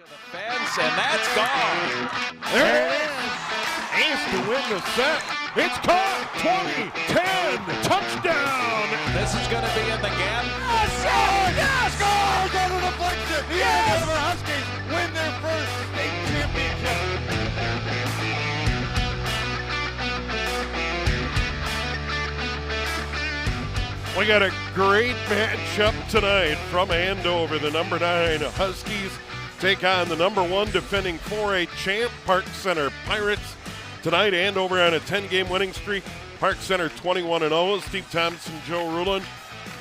To the fence, and that's gone. There it is. Ace to win the set. It's caught. 20, 10, touchdown. This is going to be in the gap. Yes! Goal! Go to the deflection. The Andover Huskies win their first state championship. We got a great matchup tonight from Andover. The number 9 Huskies take on the number 1 defending 4A champ Park Center Pirates. Tonight, Andover on a 10-game winning streak. Park Center 21-0. Steve Thompson, Joe Rulin.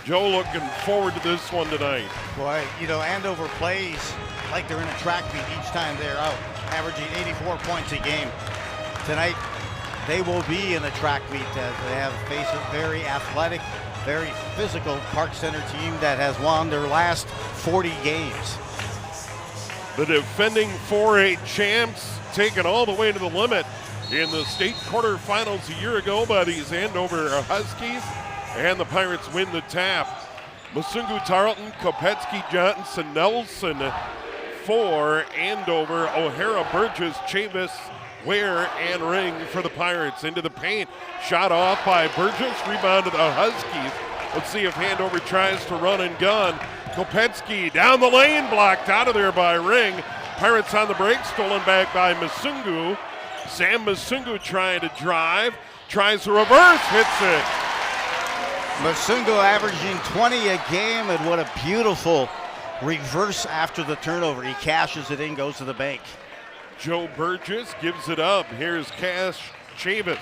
Joe looking forward to this one tonight. Boy, you know, Andover plays like they're in a track meet each time they're out, averaging 84 points a game. Tonight, they will be in a track meet as they have faced a very athletic, very physical Park Center team that has won their last 40 games. The defending 4A champs taken all the way to the limit in the state quarterfinals a year ago by these Andover Huskies, and the Pirates win the tap. Masungu, Tarleton, Kopetsky, Johnson, Nelson for Andover, O'Hara, Burgess, Chavis, Ware, and Ring for the Pirates. Into the paint, shot off by Burgess, rebound to the Huskies. Let's see if Andover tries to run and gun. Kopetsky down the lane, blocked out of there by Ring. Pirates on the break, stolen back by Masungu. Sam Masungu trying to drive, tries to reverse, hits it. Masungu averaging 20 a game, and what a beautiful reverse after the turnover. He cashes it in, goes to the bank. Joe Burgess gives it up. Here's Cash Chavis.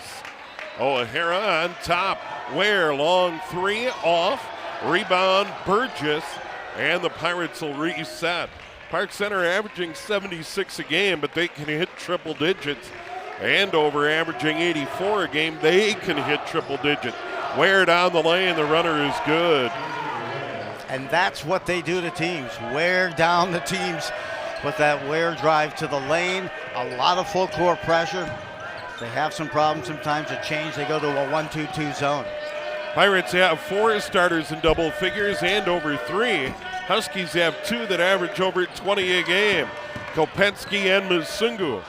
O'Hara on top. Ware, long three, off. Rebound, Burgess, and the Pirates will reset. Park Center averaging 76 a game, but they can hit triple digits. Andover averaging 84 a game, they can hit triple digits. Ware down the lane, the runner is good. And that's what they do to teams, wear down the teams with that Ware drive to the lane. A lot of full court pressure. They have some problems sometimes to change. They go to a 1-2-2 zone. Pirates have 4 starters in double figures, Andover 3. Huskies have 2 that average over 20 a game. Kopetsky and Masungu.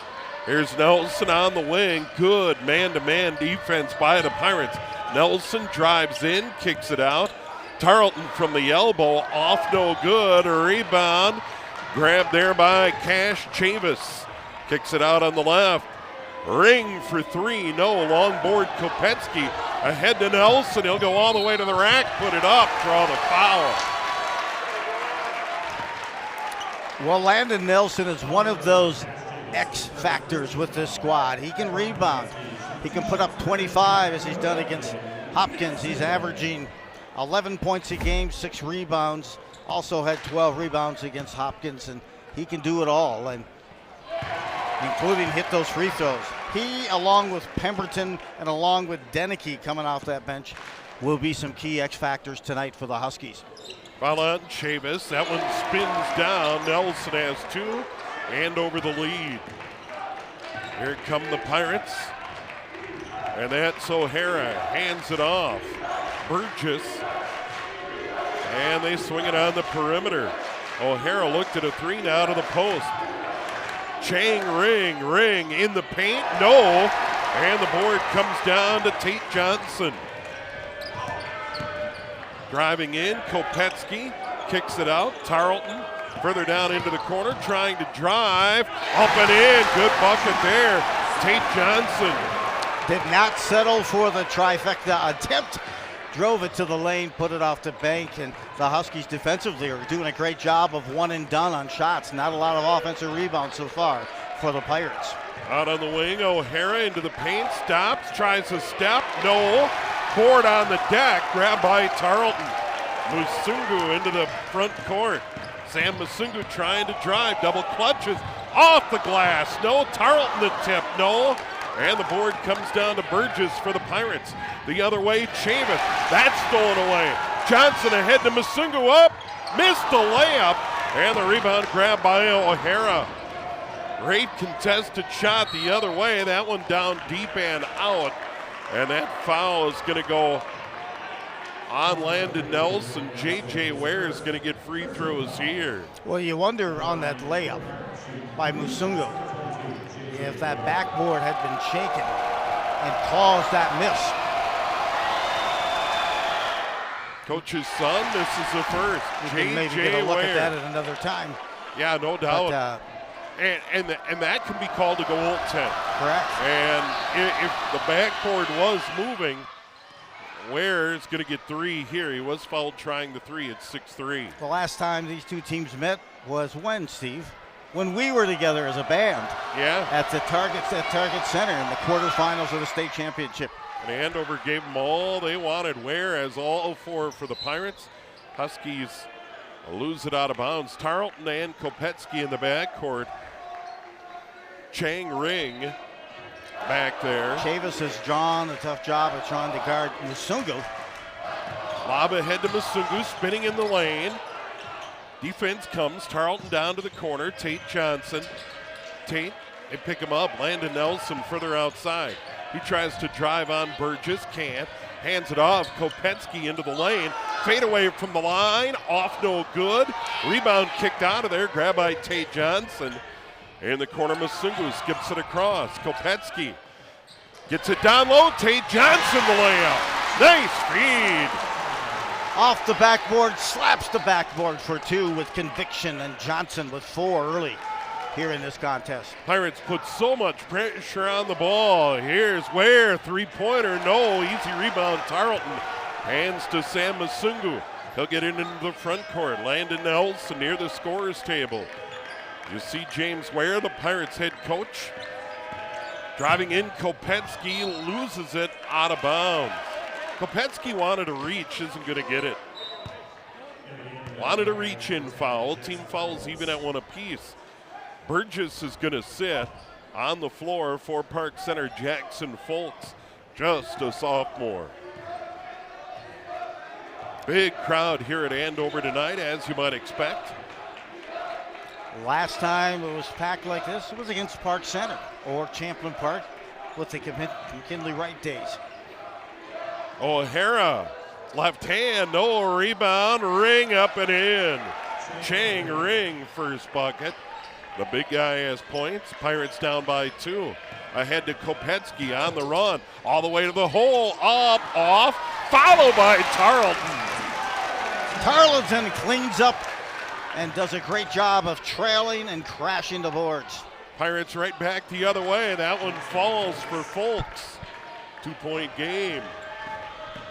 Here's Nelson on the wing. Good man-to-man defense by the Pirates. Nelson drives in, kicks it out. Tarleton from the elbow, off no good. A rebound, grabbed there by Cash Chavis. Kicks it out on the left. Ring for 3, no. Long board, Kopetsky. Ahead to Nelson, he'll go all the way to the rack, put it up, draw the foul. Well, Landon Nelson is one of those X factors with this squad. He can rebound. He can put up 25 as he's done against Hopkins. He's averaging 11 points a game, 6 rebounds. Also had 12 rebounds against Hopkins, and he can do it all, and including hit those free throws. He, along with Pemberton and along with Denicky coming off that bench, will be some key X factors tonight for the Huskies. Foul on Chavis. That one spins down. Nelson has 2 and over the lead. Here come the Pirates. And that's O'Hara. Hands it off. Burgess. And they swing it on the perimeter. O'Hara looked at a 3 now to the post. Chang Ring in the paint. No. And the board comes down to Tate Johnson. Driving in, Kopetsky kicks it out. Tarleton further down into the corner, trying to drive. Up and in, good bucket there. Tate Johnson. Did not settle for the trifecta attempt. Drove it to the lane, put it off the bank, and the Huskies defensively are doing a great job of one and done on shots. Not a lot of offensive rebounds so far for the Pirates. Out on the wing, O'Hara into the paint, stops, tries a step, no. Board on the deck, grabbed by Tarleton. Masungu into the front court. Sam Masungu trying to drive, double clutches, off the glass, no. Tarleton the tip, no. And the board comes down to Burgess for the Pirates. The other way, Chavis, that's stolen away. Johnson ahead to Masungu, up, missed the layup, and the rebound grabbed by O'Hara. Great contested shot the other way, that one down deep and out. And that foul is going to go on Landon Nelson. J.J. Ware is going to get free throws here. Well, you wonder on that layup by Musungu if that backboard had been shaken and caused that miss. Coach's son, this is the first. Maybe get a look at that at another time. Yeah, no doubt. But, and that can be called a goaltend. correct. And if the backboard was moving, Ware is going to get 3 here. He was fouled trying the 3 at 6'3". The last time these two teams met was when, Steve? When we were together as a band. Yeah. At Target Center in the quarterfinals of the state championship. And Andover gave them all they wanted. Ware has all 4 for the Pirates. Huskies lose it out of bounds. Tarleton and Kopetsky in the backcourt. Chang Ring back there. Chavis has drawn a tough job of trying to guard Musungu. Lob ahead to Musungu, spinning in the lane. Defense comes. Tarleton down to the corner. Tate Johnson. Tate, they pick him up. Landon Nelson further outside. He tries to drive on Burgess, can't. Hands it off. Kopetsky into the lane. Fade away from the line. Off, no good. Rebound kicked out of there. Grab by Tate Johnson. In the corner, Musungu skips it across. Kopetsky gets it down low. Tate Johnson the layup. Nice feed. Off the backboard, slaps the backboard for 2 with conviction, and Johnson with 4 early here in this contest. Pirates put so much pressure on the ball. Here's Ware, 3-pointer, no, easy rebound. Tarleton hands to Sam Musungu. He'll get it into the front court. Landon Nelson near the scorer's table. You see James Ware, the Pirates head coach, driving in. Kopetsky loses it out of bounds. Kopetsky wanted a reach, isn't going to get it. Wanted a reach-in foul. Team fouls even at 1 apiece. Burgess is going to sit on the floor for Park Center. Jackson Foltz, just a sophomore. Big crowd here at Andover tonight, as you might expect. Last time it was packed like this, it was against Park Center or Champlin Park with the McKinley Wright days. O'Hara, left hand, no rebound, Ring up and in. Chang Ring, first bucket. The big guy has points. Pirates down by 2. Ahead to Kopetsky on the run. All the way to the hole. Up, off. Followed by Tarleton. Tarleton cleans up and does a great job of trailing and crashing the boards. Pirates right back the other way. That one falls for Foltz. 2-point game.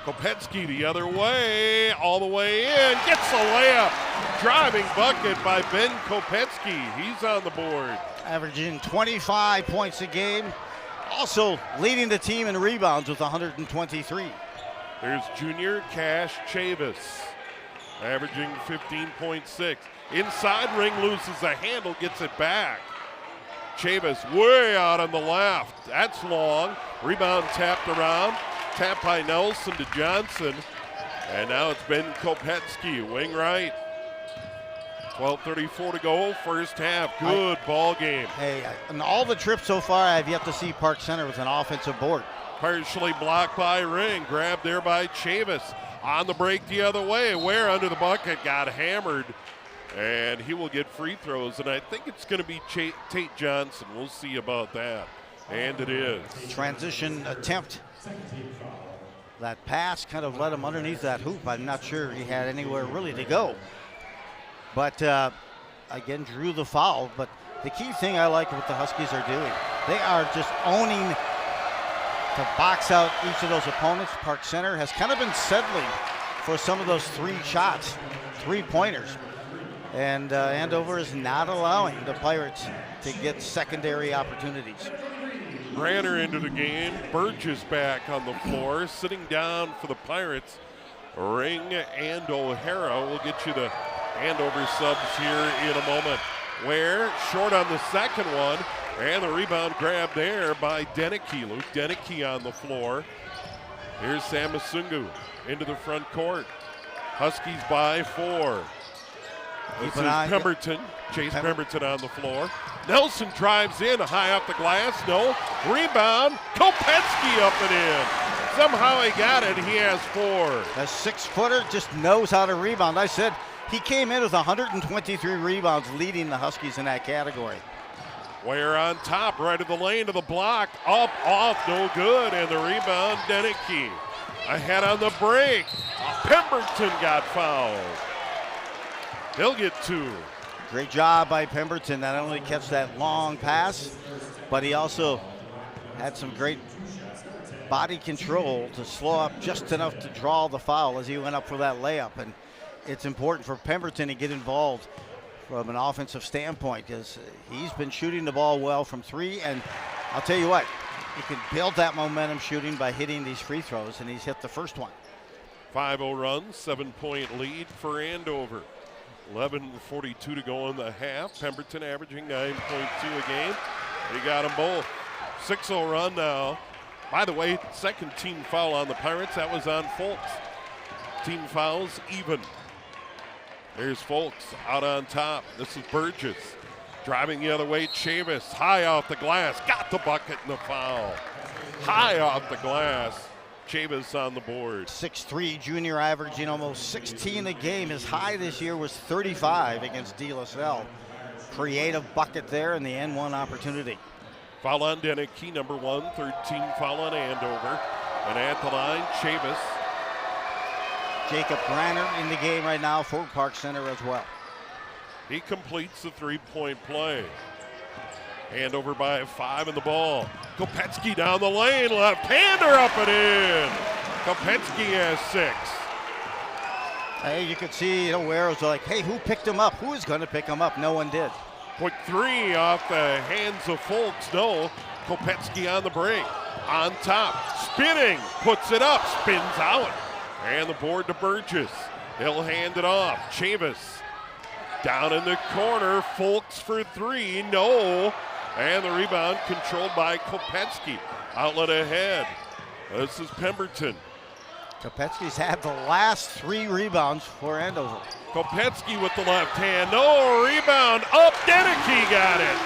Kopetsky the other way, all the way in, gets a layup. Driving bucket by Ben Kopetsky. He's on the board. Averaging 25 points a game. Also leading the team in rebounds with 123. There's junior Cash Chavis, averaging 15.6. Inside, Ring loses the handle, gets it back. Chavis way out on the left. That's long. Rebound tapped around. Tap by Nelson to Johnson. And now it's Ben Kopetsky, wing right. 12:34 to go, first half. Good ball game. Hey, in all the trips so far, I've yet to see Park Center with an offensive board. Partially blocked by Ring. Grabbed there by Chavis. On the break the other way. Ware under the bucket, got hammered. And he will get free throws. And I think it's going to be Tate Johnson. We'll see about that. And it is. Transition attempt. That pass kind of led him underneath that hoop. I'm not sure he had anywhere really to go. But again, drew the foul. But the key thing I like what the Huskies are doing, they are just owning to box out each of those opponents. Park Center has kind of been settling for some of those 3 shots, 3-pointers. And Andover is not allowing the Pirates to get secondary opportunities. Granner into the game. Burgess back on the floor. Sitting down for the Pirates, Ring and O'Hara. We'll get you the Andover subs here in a moment. Ware short on the second one. And the rebound grab there by Deneke. Luke Deneke on the floor. Here's Sam Musungu into the front court. Huskies by 4. This is Pemberton. Chase Pemberton on the floor. Nelson drives in, high off the glass. No. Rebound. Kopetsky up and in. Somehow he got it. He has 4. A 6-footer just knows how to rebound. I said he came in with 123 rebounds, leading the Huskies in that category. Ware on top, right of the lane to the block. Up, off, no good. And the rebound, Deneke. Ahead on the break. Pemberton got fouled. He'll get 2. Great job by Pemberton. Not only catch that long pass, but he also had some great body control to slow up just enough to draw the foul as he went up for that layup. And it's important for Pemberton to get involved from an offensive standpoint because he's been shooting the ball well from 3. And I'll tell you what, he can build that momentum shooting by hitting these free throws, and he's hit the first one. 5-0 run, 7-point lead for Andover. 11:42 to go in the half. Pemberton averaging 9.2 a game. They got them both. 6-0 run now. By the way, second team foul on the Pirates. That was on Folks. Team fouls even. There's Folks out on top. This is Burgess. Driving the other way, Chavis. High off the glass. Got the bucket and the foul. High off the glass. Chavis on the board. 6'3", junior, averaging almost 16 a game. His high this year was 35 against De La Salle. Creative bucket there in the N1 opportunity. Foul on Deneke, number 1. Third team foul on Andover. And at the line, Chavis. Jacob Granner in the game right now for Park Center as well. He completes the 3-point play. Andover by 5 in the ball. Kopetsky down the lane, left-hander up and in. Kopetsky has 6. Hey, you could see, Ware was like, hey, who picked him up? Who is going to pick him up? No one did. Quick 3 off the hands of Folks. No, Kopetsky on the break. On top, spinning, puts it up, spins out. And the board to Burgess. He'll hand it off. Chavis down in the corner. Folks for 3. No. And the rebound controlled by Kopetsky. Outlet ahead. This is Pemberton. Kopetsky's had the last 3 rebounds for Andover. Kopetsky with the left hand. No, rebound. Up. Deneke got it.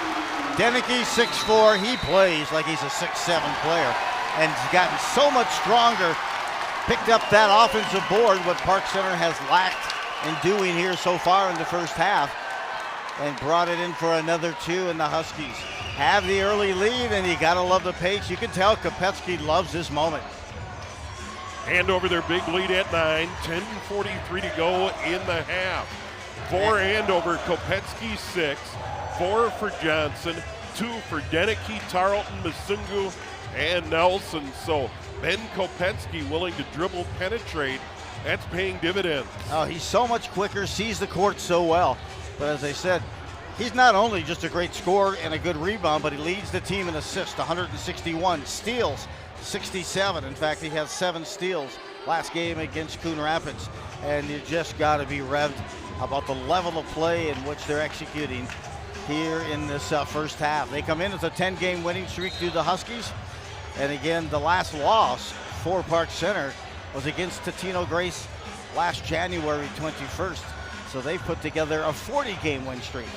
Deneke, 6'4". He plays like he's a 6'7" player. And he's gotten so much stronger. Picked up that offensive board, what Park Center has lacked in doing here so far in the first half, and brought it in for another 2, and the Huskies have the early lead, and you gotta love the pace. You can tell Kopetsky loves this moment. Andover their big lead at 9, 10:43 to go in the half. For Andover, Kopetsky 6, 4 for Johnson, 2 for Deneke, Tarleton, Masungu, and Nelson. So Ben Kopetsky willing to dribble, penetrate. That's paying dividends. Oh, he's so much quicker, sees the court so well. But as I said, he's not only just a great scorer and a good rebound, but he leads the team in assists, 161, steals, 67. In fact, he has 7 steals last game against Coon Rapids. And you just got to be revved about the level of play in which they're executing here in this first half. They come in with a 10-game winning streak to the Huskies. And again, the last loss for Park Center was against Totino Grace last January 21st. So they've put together a 40-game win streak.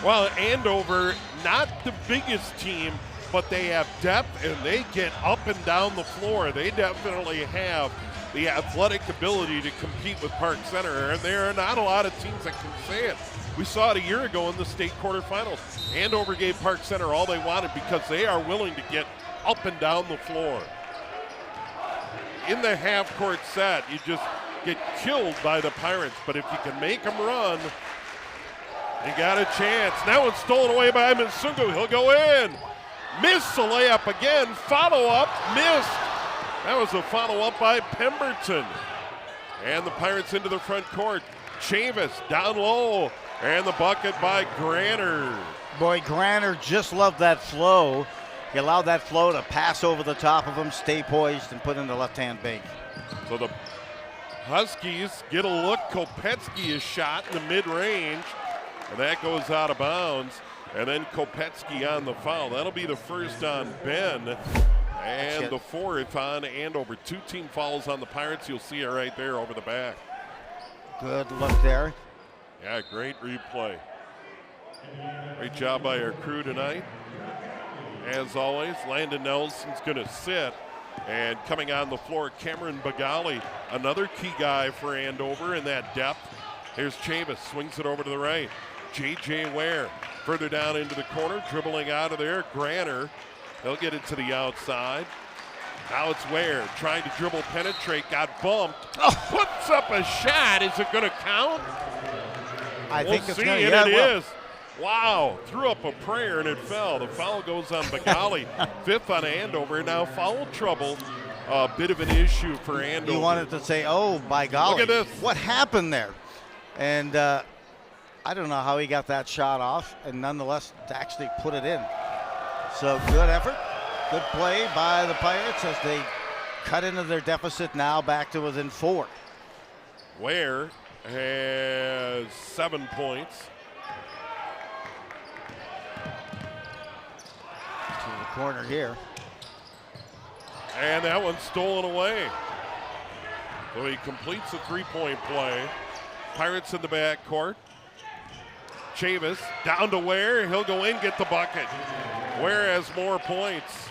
Well, Andover, not the biggest team, but they have depth and they get up and down the floor. They definitely have the athletic ability to compete with Park Center, and there are not a lot of teams that can say it. We saw it a year ago in the state quarterfinals. Andover gave Park Center all they wanted because they are willing to get up and down the floor. In the half-court set, you just get killed by the Pirates, but if you can make them run, you got a chance. Now it's stolen away by Masungu. He'll go in. Missed the layup again. Follow-up, missed. That was a follow-up by Pemberton. And the Pirates into the front court. Chavis down low, and the bucket by Granner. Boy, Granner just loved that flow. He allowed that flow to pass over the top of him, stay poised, and put in the left-hand bank. So the Huskies get a look. Kopetsky is shot in the mid-range, and that goes out of bounds. And then Kopetsky on the foul. That'll be the first on Ben, and the 4th on Andover. 2 team fouls on the Pirates. You'll see it right there over the back. Good look there. Yeah, great replay. Great job by our crew tonight. As always, Landon Nelson's going to sit. And coming on the floor, Cameron Bagali, another key guy for Andover in that depth. Here's Chavis, swings it over to the right. J.J. Ware further down into the corner, dribbling out of there. Granner, they'll get it to the outside. Now it's Ware trying to dribble, penetrate, got bumped. Oh, puts up a shot. Is it going to count? I think it's going to. Yeah, it is. Wow, threw up a prayer and it fell. The foul goes on Bagali. 5th on Andover. Now foul trouble. A bit of an issue for Andover. He wanted to say, oh, by golly. Look at this. What happened there? And I don't know how he got that shot off, and nonetheless to actually put it in. So good effort, good play by the Pirates as they cut into their deficit now back to within 4. Ware has 7 points. To the corner here. And that one's stolen away. So he completes a 3-point play. Pirates in the backcourt. Chavis down to Ware. He'll go in, get the bucket. Ware has more points.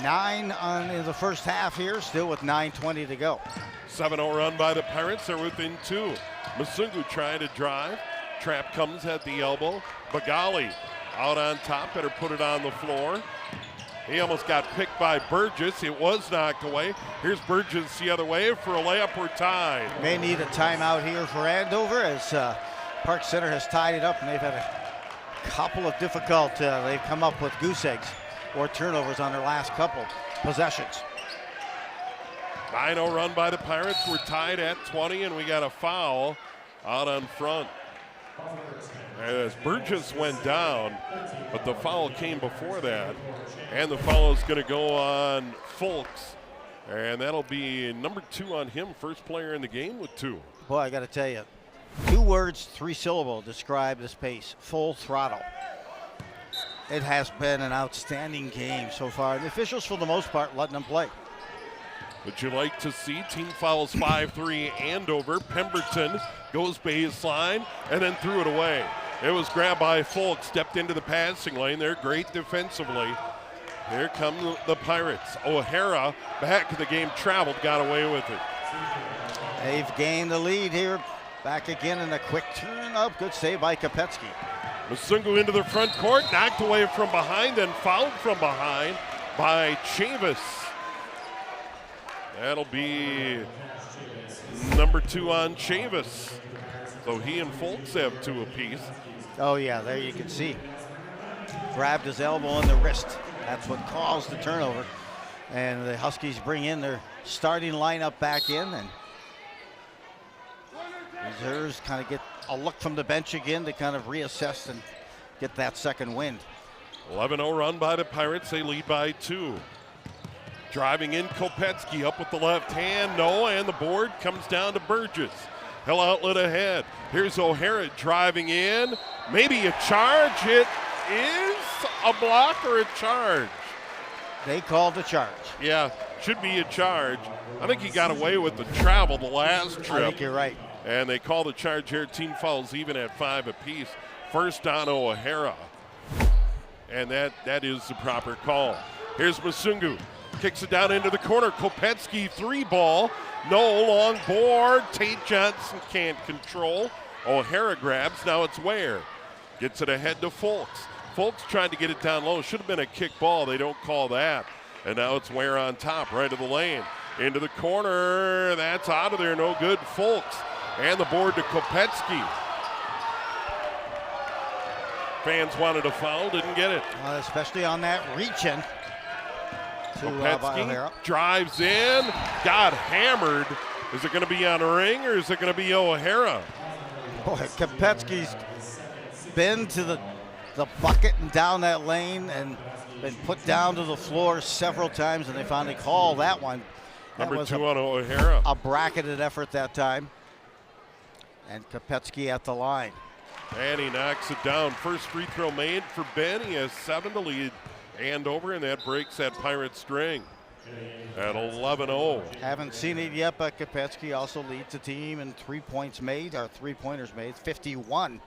9 in the first half here, still with 9:20 to go. 7-0 run by the Pirates. They're within 2. Masungu trying to drive. Trap comes at the elbow. Bagali out on top. Better put it on the floor. He almost got picked by Burgess. It was knocked away. Here's Burgess the other way for a layup. We're tied. May need a timeout here for Andover as Park Center has tied it up, and they've had a couple of difficult, they've come up with goose eggs or turnovers on their last couple possessions. 9-0 run by the Pirates. We're tied at 20, and we got a foul out on front. As Burgess went down, but the foul came before that. And the foul is going to go on Fulks. And that'll be number 2 on him, first player in the game with 2. Boy, I got to tell you, 2 words, 3 syllable describe this pace, full throttle. It has been an outstanding game so far. The officials, for the most part, letting them play. Would you like to see team fouls 5-3 Andover? Pemberton goes baseline and then threw it away. It was grabbed by Fulks, stepped into the passing lane. They're great defensively. Here come the Pirates. O'Hara back in the game, traveled, got away with it. They've gained the lead here. Back again in a quick turn up. Good save by Kopetsky. Masungu into the front court, knocked away from behind and fouled from behind by Chavis. That'll be number 2 on Chavis. So he and Fulks have 2 apiece. Oh yeah, there you can see. Grabbed his elbow in the wrist. That's what caused the turnover. And the Huskies bring in their starting lineup back in, and reserves kind of get a look from the bench again to kind of reassess and get that second wind. 11-0 run by the Pirates. They lead by 2. Driving in, Kopetsky up with the left hand. No, and the board comes down to Burgess. He'll outlet ahead. Here's O'Hara driving in. Maybe a charge. It is a block or a charge. They called the charge. Yeah, should be a charge. I think he got away with the travel the last trip. I think you're right. And they call the charge here. Team fouls even at 5 apiece. First on O'Hara. And that is the proper call. Here's Masungu. Kicks it down into the corner. Kopetsky 3-ball. No, long board. Tate Johnson can't control. O'Hara grabs. Now it's Ware. Gets it ahead to Fulks. Fulks trying to get it down low. Should have been a kick ball. They don't call that. And now it's Ware on top, right of the lane. Into the corner. That's out of there. No good. Fulks. And the board to Kopetsky. Fans wanted a foul. Didn't get it. Especially on that reach-in. Kopetsky drives in, got hammered. Is it going to be on a ring or is it going to be O'Hara? Boy, Kopetsky's been to the bucket and down that lane and been put down to the floor several times, and they finally call that one. Number 2 on O'Hara. A bracketed effort that time. And Kopetsky at the line. And he knocks it down. First free throw made for Ben. He has 7 to lead Andover, and that breaks that Pirate string at 11-0. Haven't seen it yet, but Kopetsky also leads the team in 3-pointers made, 51.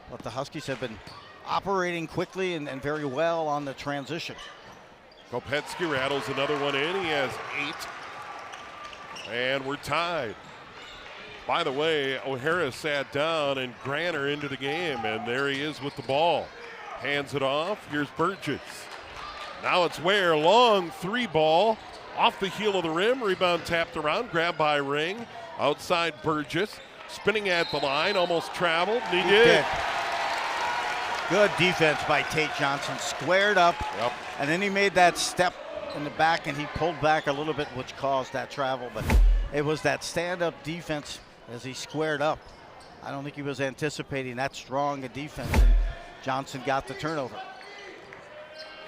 But the Huskies have been operating quickly and very well on the transition. Kopetsky rattles another one in. He has 8. And we're tied. By the way, O'Hara sat down and Granner into the game, and there he is with the ball. Hands it off. Here's Burgess. Now it's Ware. Long 3 ball. Off the heel of the rim. Rebound tapped around. Grabbed by Ring. Outside Burgess. Spinning at the line. Almost traveled. And he did. Good defense by Tate Johnson. Squared up. Yep. And then he made that step in the back, and he pulled back a little bit, which caused that travel. But it was that stand-up defense as he squared up. I don't think he was anticipating that strong a defense, and Johnson got the turnover.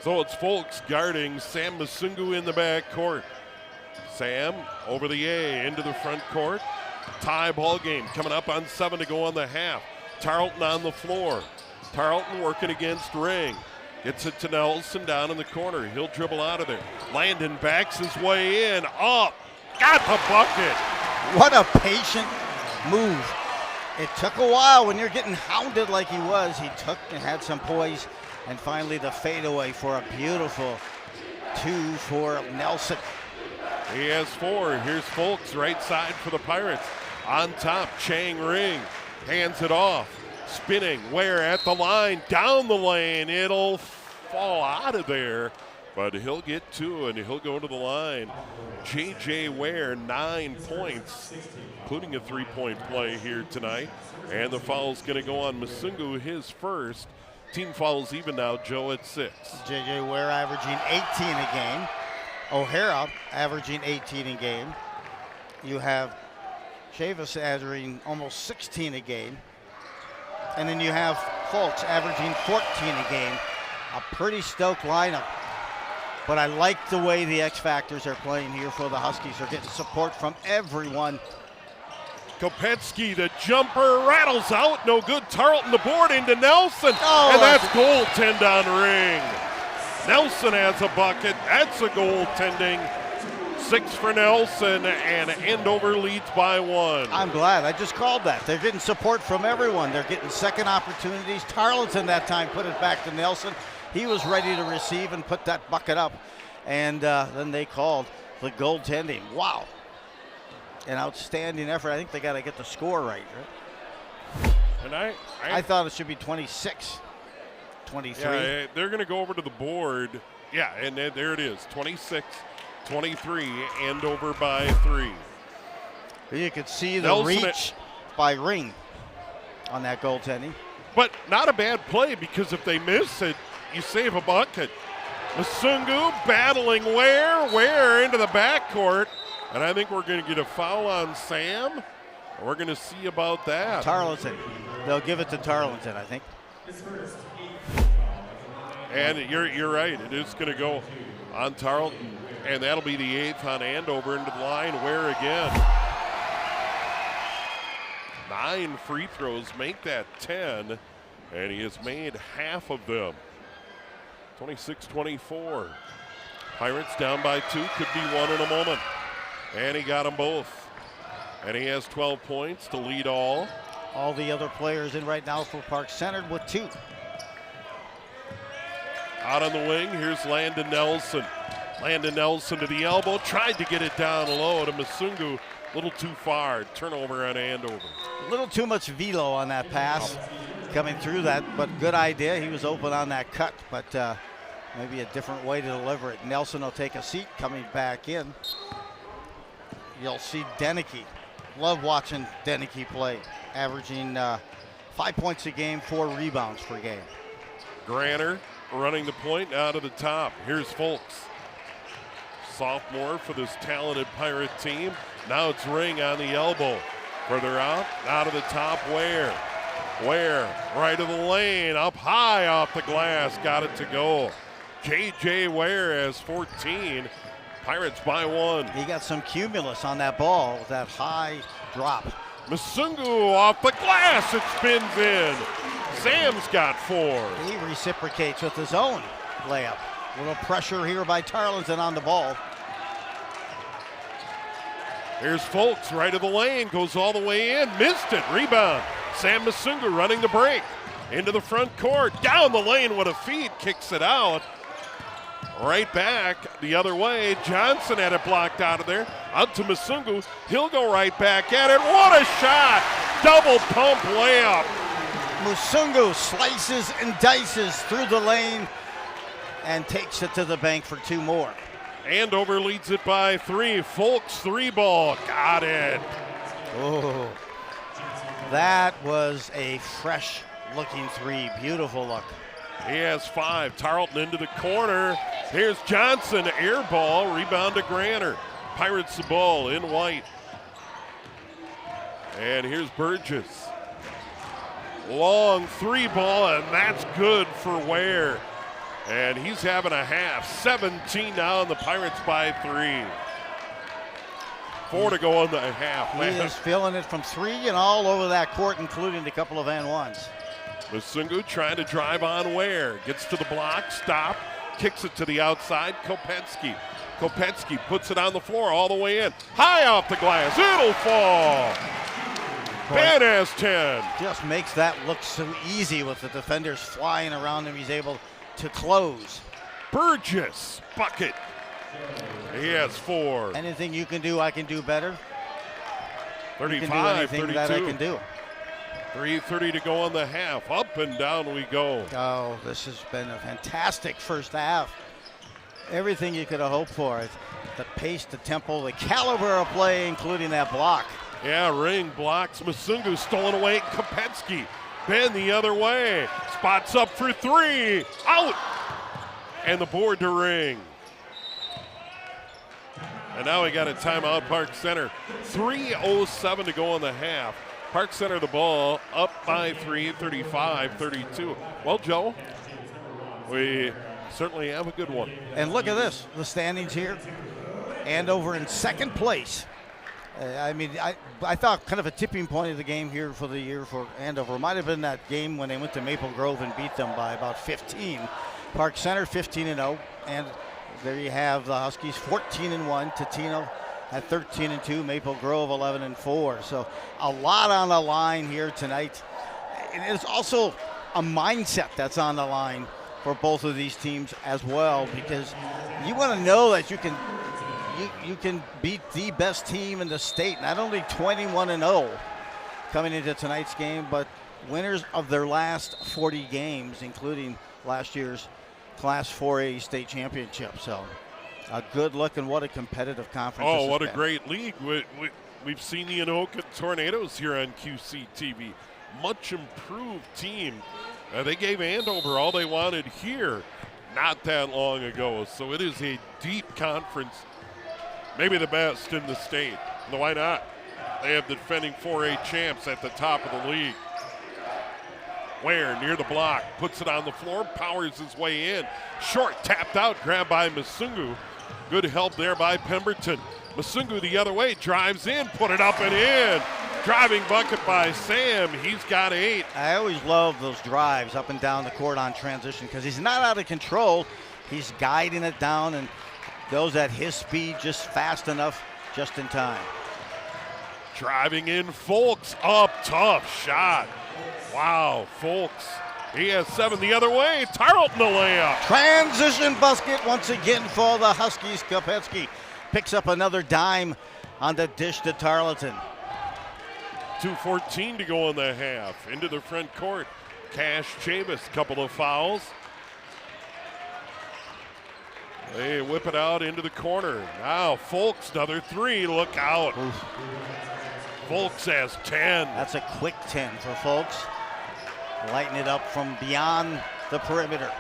So it's Folks guarding Sam Masungu in the back court. Sam over the A into the front court. Tie ball game coming up on 7 to go on the half. Tarleton on the floor. Tarleton working against Ring. Gets it to Nelson down in the corner. He'll dribble out of there. Landon backs his way in. Up. Got the bucket. What a patient move. It took a while when you're getting hounded like he was. He took and had some poise. And finally the fadeaway for a beautiful 2 for Nelson. He has 4. Here's Folks right side for the Pirates. On top, Chang Ring hands it off. Spinning, Ware at the line, down the lane. It'll fall out of there, but he'll get 2 and he'll go to the line. J.J. Ware, 9 points, including a 3-point play here tonight. And the foul's going to go on Masungu, his first. Team fouls even now, Joe, at 6. J.J. Ware averaging 18 a game. O'Hara averaging 18 a game. You have Chavis averaging almost 16 a game. And then you have Folks averaging 14 a game. A pretty stoked lineup. But I like the way the X Factors are playing here for the Huskies. They're getting support from everyone. Kopetsky, the jumper, rattles out. No good. Tarleton the board into Nelson. Oh, and that's goaltend on Ring. Nelson has a bucket. That's a goaltending. 6 for Nelson, and Andover leads by 1. I'm glad. I just called that. They're getting support from everyone. They're getting second opportunities. Tarleton that time put it back to Nelson. He was ready to receive and put that bucket up. And then they called the goaltending. Wow. An outstanding effort. I think they got to get the score right? And I thought it should be 26, 23. Yeah, they're going to go over to the board. Yeah, and there it is, 26-23, Andover by 3. You could see the Nelson reach by Ring on that goaltending. But not a bad play, because if they miss it, you save a bucket. Masungu battling Ware into the backcourt. And I think we're going to get a foul on Sam. We're going to see about that. Tarleton. They'll give it to Tarleton, I think. And you're right. It is going to go on Tarleton. And that'll be the 8th on Andover into the line. Ware again. 9 free throws make that 10. And he has made half of them. 26-24. Pirates down by 2. Could be 1 in a moment. And he got them both. And he has 12 points to lead all. All the other players in right now for Park centered with 2. Out on the wing, here's Landon Nelson. Landon Nelson to the elbow, tried to get it down low to Masungu. A little too far. Turnover on Andover. A little too much velo on that pass coming through that, but good idea. He was open on that cut, but maybe a different way to deliver it. Nelson will take a seat coming back in. You'll see Deneke. Love watching Deneke play, averaging 5 points a game, 4 rebounds per game. Granner running the point out of the top. Here's Folks. Sophomore for this talented Pirate team. Now it's Ring on the elbow. Further out of the top, Ware, right of the lane, up high off the glass, got it to go. J.J. Ware has 14. Pirates by 1. He got some cumulus on that ball with that high drop. Masungu off the glass, it spins in. Sam's got 4. He reciprocates with his own layup. A little pressure here by Tarleton on the ball. Here's Folks, right of the lane, goes all the way in, missed it, rebound. Sam Masungu running the break into the front court, down the lane with a feed, kicks it out. Right back the other way. Johnson had it blocked out of there. Out to Masungu. He'll go right back at it. What a shot! Double pump layup. Musungu slices and dices through the lane and takes it to the bank for 2 more. Andover leads it by 3. Folks 3-ball. Got it. Oh, that was a fresh looking 3. Beautiful look. He has 5. Tarleton into the corner. Here's Johnson, air ball, rebound to Granter. Pirates the ball in white. And here's Burgess. Long 3-ball, and that's good for Ware. And he's having a half. 17 now, and the Pirates by 3. 4 to go on the half. He is feeling it from 3 and all over that court, including a couple of and ones. Masungu trying to drive on Ware. Gets to the block, stop, kicks it to the outside. Kopetsky. Kopetsky puts it on the floor all the way in. High off the glass. It'll fall. Ben has 10. Just makes that look so easy with the defenders flying around him. He's able to close. Burgess, bucket. He has 4. Anything you can do, I can do better. 35, 32. That I can do. 3:30 to go on the half. Up and down we go. Oh, this has been a fantastic first half. Everything you could have hoped for. The pace, the tempo, the caliber of play, including that block. Yeah, Ring blocks. Masungu stolen away. Kopetsky. Ben the other way. Spots up for 3. Out. And the board to Ring. And now we got a timeout, Park Center. 3:07 to go on the half. Park Center the ball up by 3, 35-32. Well, Joe, we certainly have a good one. And look at this, the standings here. Andover in second place. I thought kind of a tipping point of the game here for the year for Andover might have been that game when they went to Maple Grove and beat them by about 15. Park Center 15-0, and there you have the Huskies 14-1. Totino at 13-2, Maple Grove 11-4. So a lot on the line here tonight. And it's also a mindset that's on the line for both of these teams as well, because you want to know that you can beat the best team in the state, not only 21-0 coming into tonight's game, but winners of their last 40 games, including last year's Class 4A state championship. So a good look, and what a competitive conference. Oh, what a great league. We've seen the Anoka Tornadoes here on QCTV. Much improved team. They gave Andover all they wanted here not that long ago. So it is a deep conference, maybe the best in the state. And why not? They have the defending 4A champs at the top of the league. Ware near the block, puts it on the floor, powers his way in. Short tapped out, grabbed by Masungu. Good help there by Pemberton. Masungu the other way, drives in, put it up and in. Driving bucket by Sam, he's got 8. I always love those drives up and down the court on transition, because he's not out of control. He's guiding it down and goes at his speed just fast enough, just in time. Driving in, Folks up, tough shot. Wow, Folks, he has 7 the other way. Tarleton the layup. Transition basket once again for the Huskies. Kopetsky picks up another dime on the dish to Tarleton. 2:14 to go in the half. Into the front court. Cash Chavis, couple of fouls. They whip it out into the corner. Now Folks, another 3. Look out. Oof. Folks has 10. That's a quick 10 for Folks. Lighting it up from beyond the perimeter.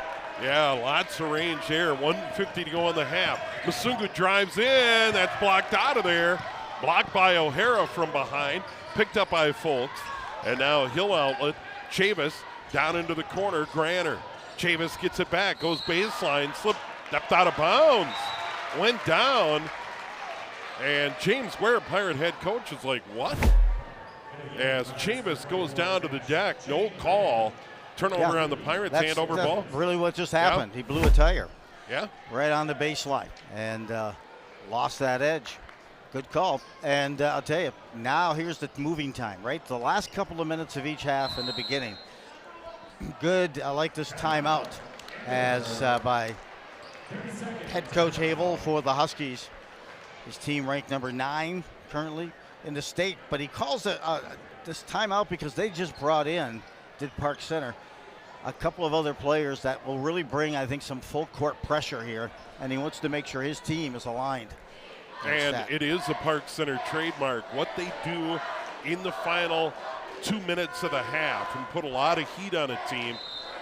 Yeah, lots of range there. 1:50 to go in the half. Masungu drives in. That's blocked out of there. Blocked by O'Hara from behind. Picked up by Folks. And now Hill outlet. Chavis down into the corner. Granter. Chavis gets it back. Goes baseline. Stepped out of bounds. Went down. And James Ware, Pirate head coach, is like, what? As Chavis goes down to the deck, no call. Turnover on the Pirates, Andover ball. Really what just happened. He blew a tire. Yeah. Right on the baseline and lost that edge. Good call. And I'll tell you, now here's the moving time, right? The last couple of minutes of each half in the beginning. Good. I like this timeout as by head coach Havel for the Huskies. His team ranked number 9 currently in the state, but he calls it this timeout because they just brought in, did Park Center, a couple of other players that will really bring, I think, some full court pressure here, and he wants to make sure his team is aligned. And it is a Park Center trademark. What they do in the final 2 minutes of the half and put a lot of heat on a team.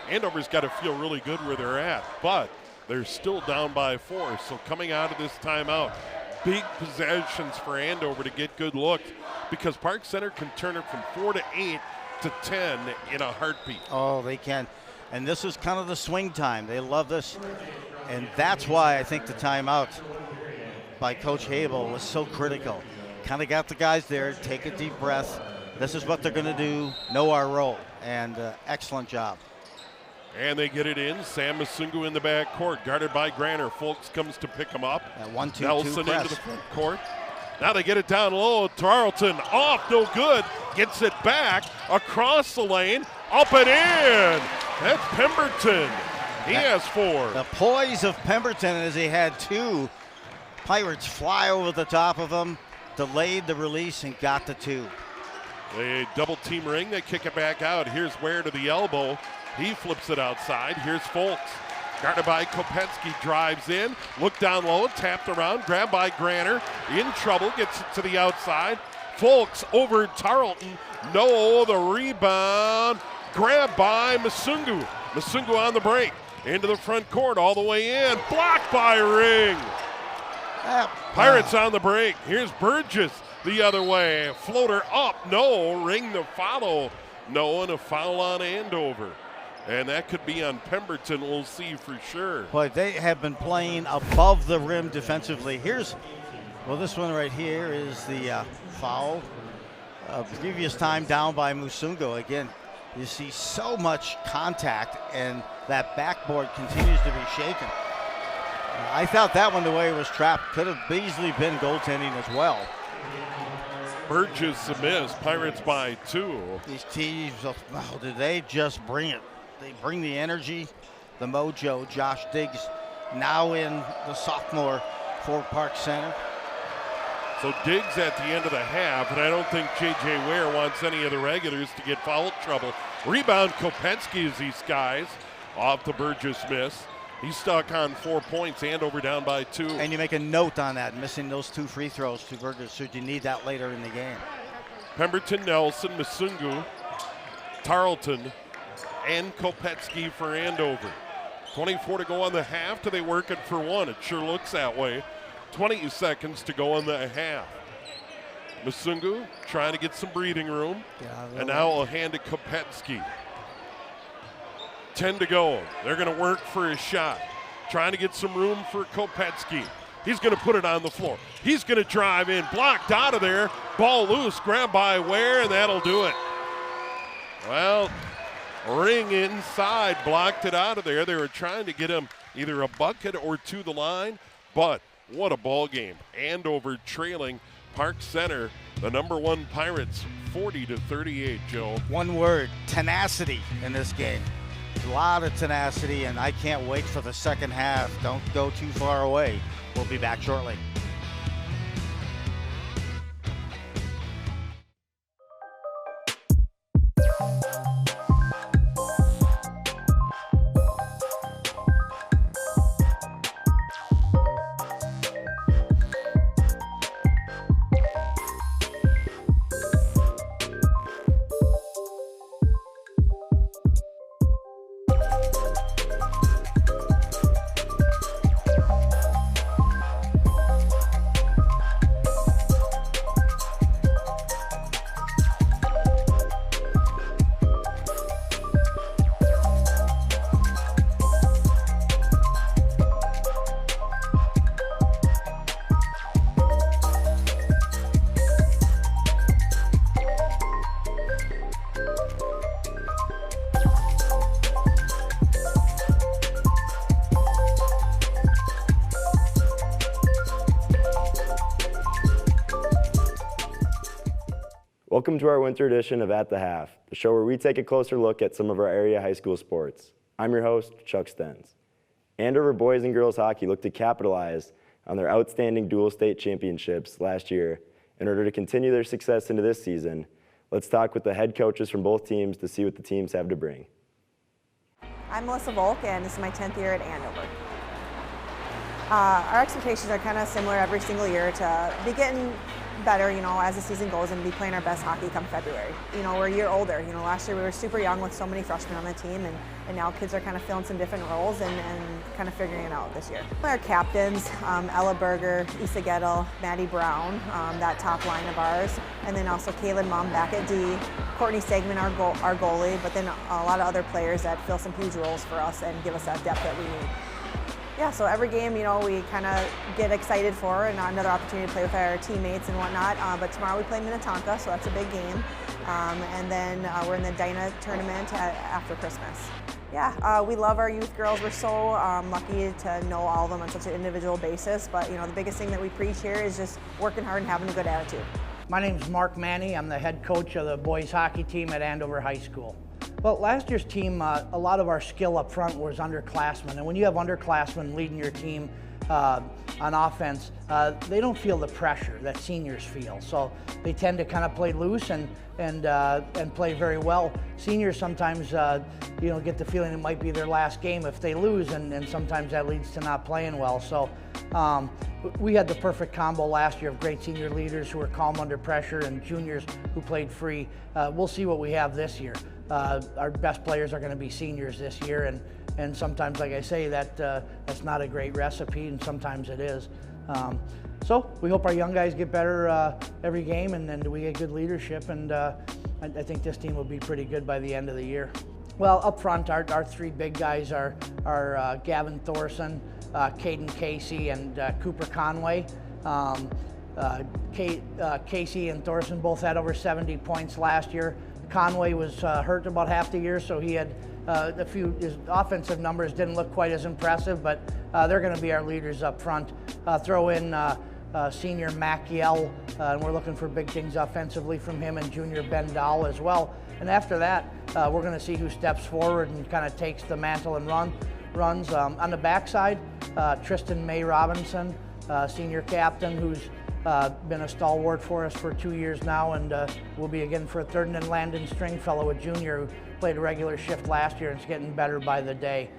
Andover's got to feel really good where they're at, but they're still down by 4. So coming out of this timeout, big possessions for Andover to get good looks, because Park Center can turn it from 4 to 8 to 10 in a heartbeat. Oh, they can. And this is kind of the swing time. They love this. And that's why I think the timeout by Coach Habel was so critical. Kind of got the guys there, take a deep breath. This is what they're going to do, know our role. And excellent job. And they get it in. Sam Masungu in the back court, guarded by Granner. Folks comes to pick him up. 1-2-2 Nelson press. into the front court. Now they get it down low. Tarleton off, no good. Gets it back across the lane, up and in. That's Pemberton. He has 4. The poise of Pemberton as he had 2 Pirates fly over the top of him, delayed the release and got the 2. They double team ring. They kick it back out. Here's Ware to the elbow. He flips it outside. Here's Folks. Guarded by Kopetsky, drives in, looked down low, tapped around, grabbed by Granner, in trouble, gets it to the outside. Folks over Tarleton, no, the rebound, grabbed by Masungu. Masungu on the break, into the front court, all the way in, blocked by Ring. Pirates on the break, here's Burgess the other way, floater up, no, Ring the follow, no, and a foul on Andover. And that could be on Pemberton, we'll see for sure. But they have been playing above the rim defensively. Here's, well, this one right here is the foul. Previous time down by Musungo. Again, you see so much contact, and that backboard continues to be shaken. I thought that one, the way it was trapped, could have easily been goaltending as well. Burgess a miss, Pirates by 2. These teams, oh, did they just bring it? They bring the energy, the mojo. Josh Diggs now in the sophomore for Park Center. So Diggs at the end of the half, and I don't think J.J. Ware wants any of the regulars to get foul trouble. Rebound Kopetsky as he skies off the Burgess miss. He's stuck on 4 points, Andover down by 2. And you make a note on that, missing those 2 free throws to Burgess, so you need that later in the game. Pemberton, Nelson, Masungu, Tarleton, and Kopetsky for Andover. 24 to go on the half. Do they work it for 1? It sure looks that way. 20 seconds to go on the half. Masungu trying to get some breathing room. And now I'll hand it Kopetsky. 10 to go. They're going to work for a shot. Trying to get some room for Kopetsky. He's going to put it on the floor. He's going to drive in. Blocked out of there. Ball loose. Grabbed by Ware, and that'll do it. Well, Ring inside, blocked it out of there. They were trying to get him either a bucket or to the line, but what a ball game. Andover trailing Park Center, the number 1 Pirates, 40-38, Joe. One word, tenacity in this game. A lot of tenacity, and I can't wait for the second half. Don't go too far away. We'll be back shortly. Welcome to our winter edition of At the Half, the show where we take a closer look at some of our area high school sports. I'm your host, Chuck Stens. Andover boys and girls hockey look to capitalize on their outstanding dual state championships last year in order to continue their success into this season. Let's talk with the head coaches from both teams to see what the teams have to bring. I'm Melissa Volk, and this is my 10th year at Andover. Our expectations are kind of similar every single year to be getting better, as the season goes and be playing our best hockey come February. We're a year older. Last year we were super young with so many freshmen on the team, and now kids are kind of filling some different roles and kind of figuring it out this year. Our captains, Ella Berger, Issa Gettle, Maddie Brown, that top line of ours, and then also Kaylin Mum back at D, Courtney Stegman, our goalie, but then a lot of other players that fill some huge roles for us and give us that depth that we need. Yeah, so every game, we kind of get excited for, and another opportunity to play with our teammates and whatnot. But tomorrow we play Minnetonka, so that's a big game. And then we're in the Dyna tournament after Christmas. Yeah, we love our youth girls. We're so lucky to know all of them on such an individual basis. But the biggest thing that we preach here is just working hard and having a good attitude. My name's Mark Manny. I'm the head coach of the boys hockey team at Andover High School. Well, last year's team, a lot of our skill up front was underclassmen, and when you have underclassmen leading your team on offense, they don't feel the pressure that seniors feel. So they tend to kind of play loose and play very well. Seniors sometimes, get the feeling it might be their last game if they lose, and sometimes that leads to not playing well. So we had the perfect combo last year of great senior leaders who were calm under pressure and juniors who played free. We'll see what we have this year. Our best players are going to be seniors this year, and sometimes, like I say, that's not a great recipe, and sometimes it is. So we hope our young guys get better every game, and then we get good leadership, and I think this team will be pretty good by the end of the year. Well, up front, our three big guys are Gavin Thorson, Caden Casey, and Cooper Conway. Casey and Thorson both had over 70 points last year. Conway was hurt about half the year, so he had his offensive numbers didn't look quite as impressive, but they're going to be our leaders up front. Throw in senior Mac Yell, and we're looking for big things offensively from him, and junior Ben Dahl as well. And after that, we're going to see who steps forward and kind of takes the mantle and runs. On the backside, Tristan May Robinson, senior captain, who's been a stalwart for us for 2 years now, and will be again for a third. And then Landon Stringfellow, a junior who played a regular shift last year and is getting better by the day.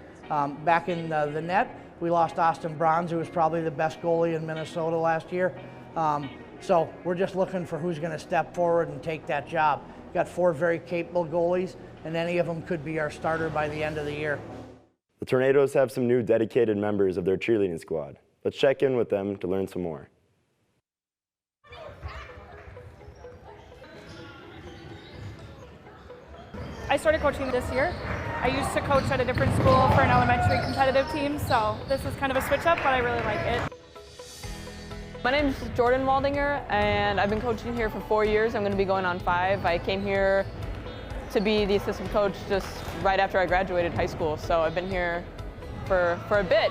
Back in the net, we lost Austin Bronze, who was probably the best goalie in Minnesota last year. So we're just looking for who's going to step forward and take that job. Got 4 very capable goalies, and any of them could be our starter by the end of the year. The Tornadoes have some new dedicated members of their cheerleading squad. Let's check in with them to learn some more. I started coaching this year. I used to coach at a different school for an elementary competitive team, so this is kind of a switch up, but I really like it. My name is Jordan Waldinger, and I've been coaching here for 4 years. I'm going to be going on 5. I came here to be the assistant coach just right after I graduated high school, so I've been here for a bit.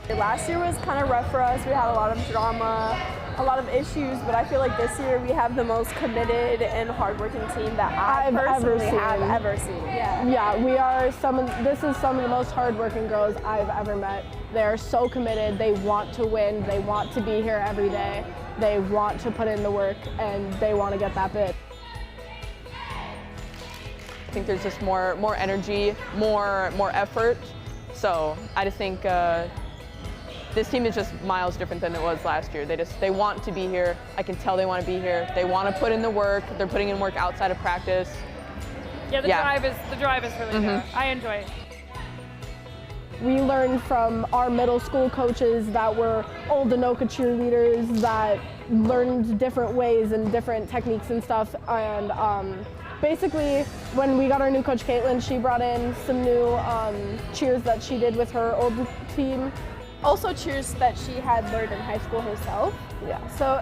Last year was kind of rough for us. We had a lot of drama, a lot of issues, but I feel like this year we have the most committed and hardworking team that I've ever seen. Yeah, we are this is some of the most hardworking girls I've ever met. They're so committed. They want to win. They want to be here every day. They want to put in the work, and they want to get that bid. I think there's just more energy, more effort. So I just think this team is just miles different than it was last year. They want to be here. I can tell they want to be here. They want to put in the work. They're putting in work outside of practice. Yeah, the drive is really good. I enjoy it. We learned from our middle school coaches that were old Anoka cheerleaders that learned different ways and different techniques and stuff. And basically, when we got our new coach, Caitlin, she brought in some new cheers that she did with her old team. Also cheers that she had learned in high school herself. Yeah. So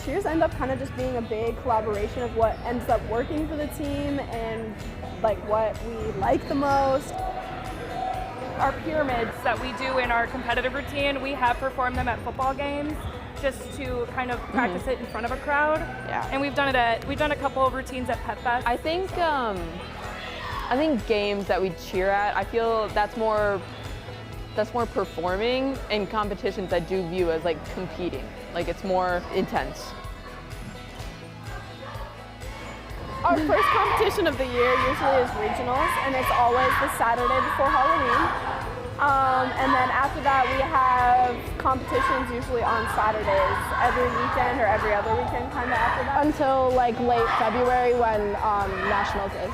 cheers end up kind of just being a big collaboration of what ends up working for the team and like what we like the most. Our pyramids that we do in our competitive routine, we have performed them at football games just to kind of practice it in front of a crowd. Yeah. And we've done a couple of routines at Pet Fest. I think I think games that we cheer at, I feel that's more performing, and competitions I do view as like competing. Like it's more intense. Our first competition of the year usually is regionals, and it's always the Saturday before Halloween. And then after that, we have competitions usually on Saturdays, every weekend or every other weekend kind of after that. Until like late February when Nationals is.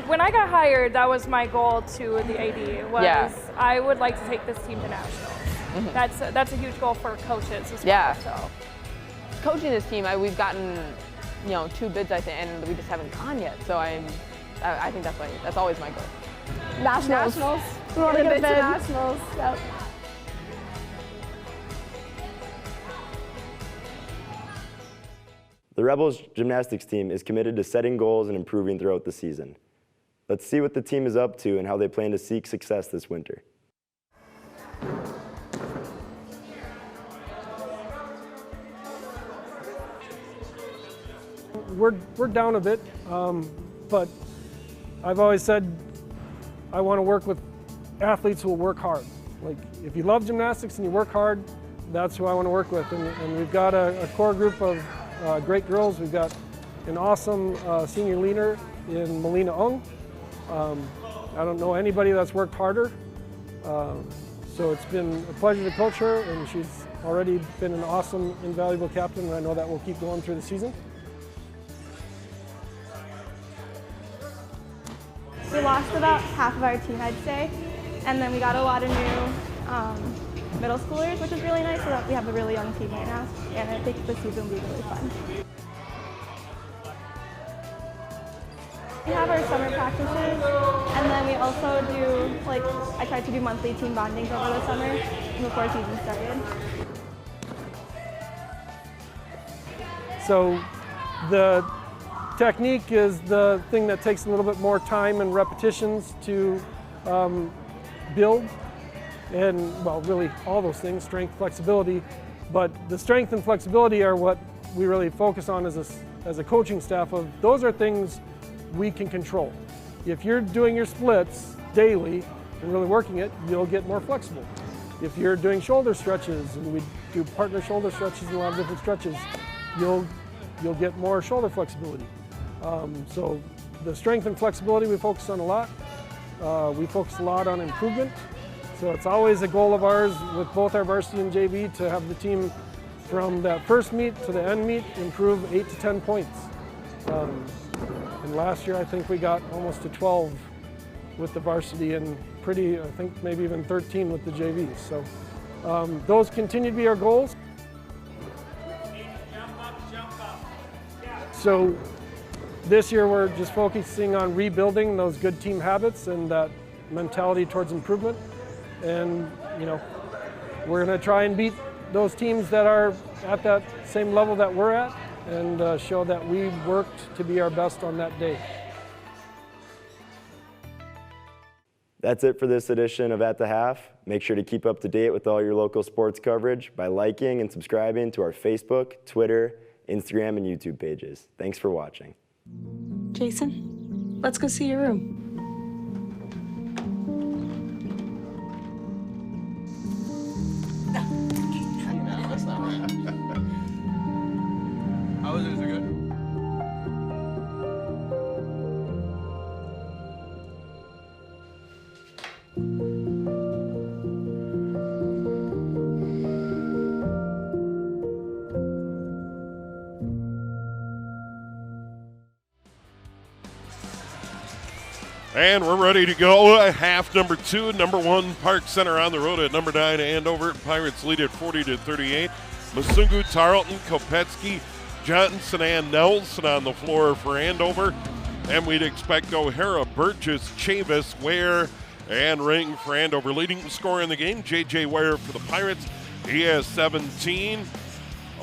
When I got hired, that was my goal to the AD, was I would like to take this team to Nationals. Mm-hmm. That's a huge goal for coaches as well. So. Coaching this team, we've gotten 2 bids, I think, and we just haven't gone yet. So I think that's always my goal. Nationals. We want to get a bid to Nationals. Yep. The Rebels gymnastics team is committed to setting goals and improving throughout the season. Let's see what the team is up to and how they plan to seek success this winter. We're down a bit, but I've always said I want to work with athletes who will work hard. Like, if you love gymnastics and you work hard, that's who I want to work with. And we've got a core group of great girls. We've got an awesome senior leader in Melina Ung. I don't know anybody that's worked harder. So it's been a pleasure to coach her, and she's already been an awesome, invaluable captain, and I know that will keep going through the season. We lost about half of our team, I'd say, and then we got a lot of new middle schoolers, which is really nice, so that we have a really young team right now, and I think the season will be really fun. We have our summer practices, and then we also do, I tried to do monthly team bondings over the summer before season started. So the technique is the thing that takes a little bit more time and repetitions to build, and well, really all those things, strength, flexibility, but the strength and flexibility are what we really focus on as a coaching staff. Of those are things we can control. If you're doing your splits daily and really working it, you'll get more flexible. If you're doing shoulder stretches, and we do partner shoulder stretches and a lot of different stretches, you'll get more shoulder flexibility. So the strength and flexibility we focus on a lot. We focus a lot on improvement. So it's always a goal of ours with both our varsity and JV to have the team from that first meet to the end meet improve 8 to 10 points. And last year I think we got almost to 12 with the varsity, and I think maybe even 13 with the JVs. So those continue to be our goals. So this year we're just focusing on rebuilding those good team habits and that mentality towards improvement. And we're going to try and beat those teams that are at that same level that we're at, and show that we worked to be our best on that day. That's it for this edition of At the Half. Make sure to keep up to date with all your local sports coverage by liking and subscribing to our Facebook, Twitter, Instagram, and YouTube pages. Thanks for watching. Jason, let's go see your room. That's not right. How is it good? And we're ready to go. Half number 2, number 1, Park Center on the road at number 9, Andover. Pirates lead at 40-38. Masungu, Tarleton, Kopetsky, Johnson, and Nelson on the floor for Andover. And we'd expect O'Hara, Burgess, Chavis, Ware, and Ring for Andover. Leading scorer in the game, J.J. Ware for the Pirates. He has 17.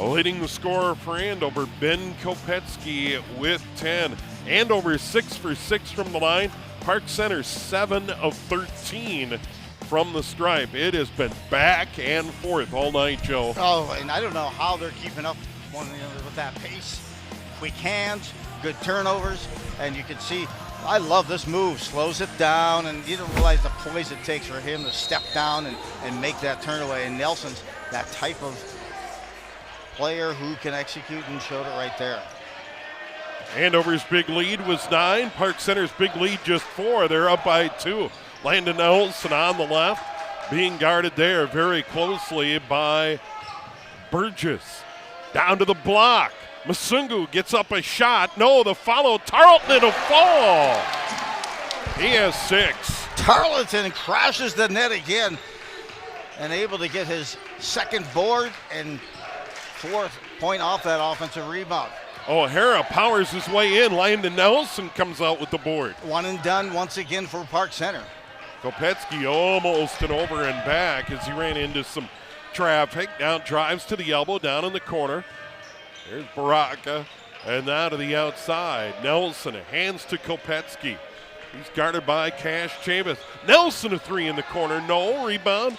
Leading the scorer for Andover, Ben Kopetsky with 10. Andover 6 for 6 from the line. Park Center 7 of 13 from the stripe. It has been back and forth all night, Joe. Oh, and I don't know how they're keeping up with that pace. If we can't, good turnovers, and you can see, I love this move. Slows it down, and you don't realize the poise it takes for him to step down and make that turn away. And Nelson's that type of player who can execute, and showed it right there. Andover's big lead was 9. Park Center's big lead just 4. They're up by 2. Landon Nelson on the left, being guarded there very closely by Burgess. Down to the block. Masungu gets up a shot. No, the follow. Tarleton in a fall. He has 6. Tarleton crashes the net again and able to get his second board and 4th point off that offensive rebound. O'Hara powers his way in. Landon Nelson comes out with the board. One and done once again for Park Center. Kopetsky almost an over and back as he ran into some traffic. Now drives to the elbow, down in the corner. There's Baraka, and now to the outside. Nelson hands to Kopetsky. He's guarded by Cash Chavis. Nelson a 3 in the corner. No, rebound.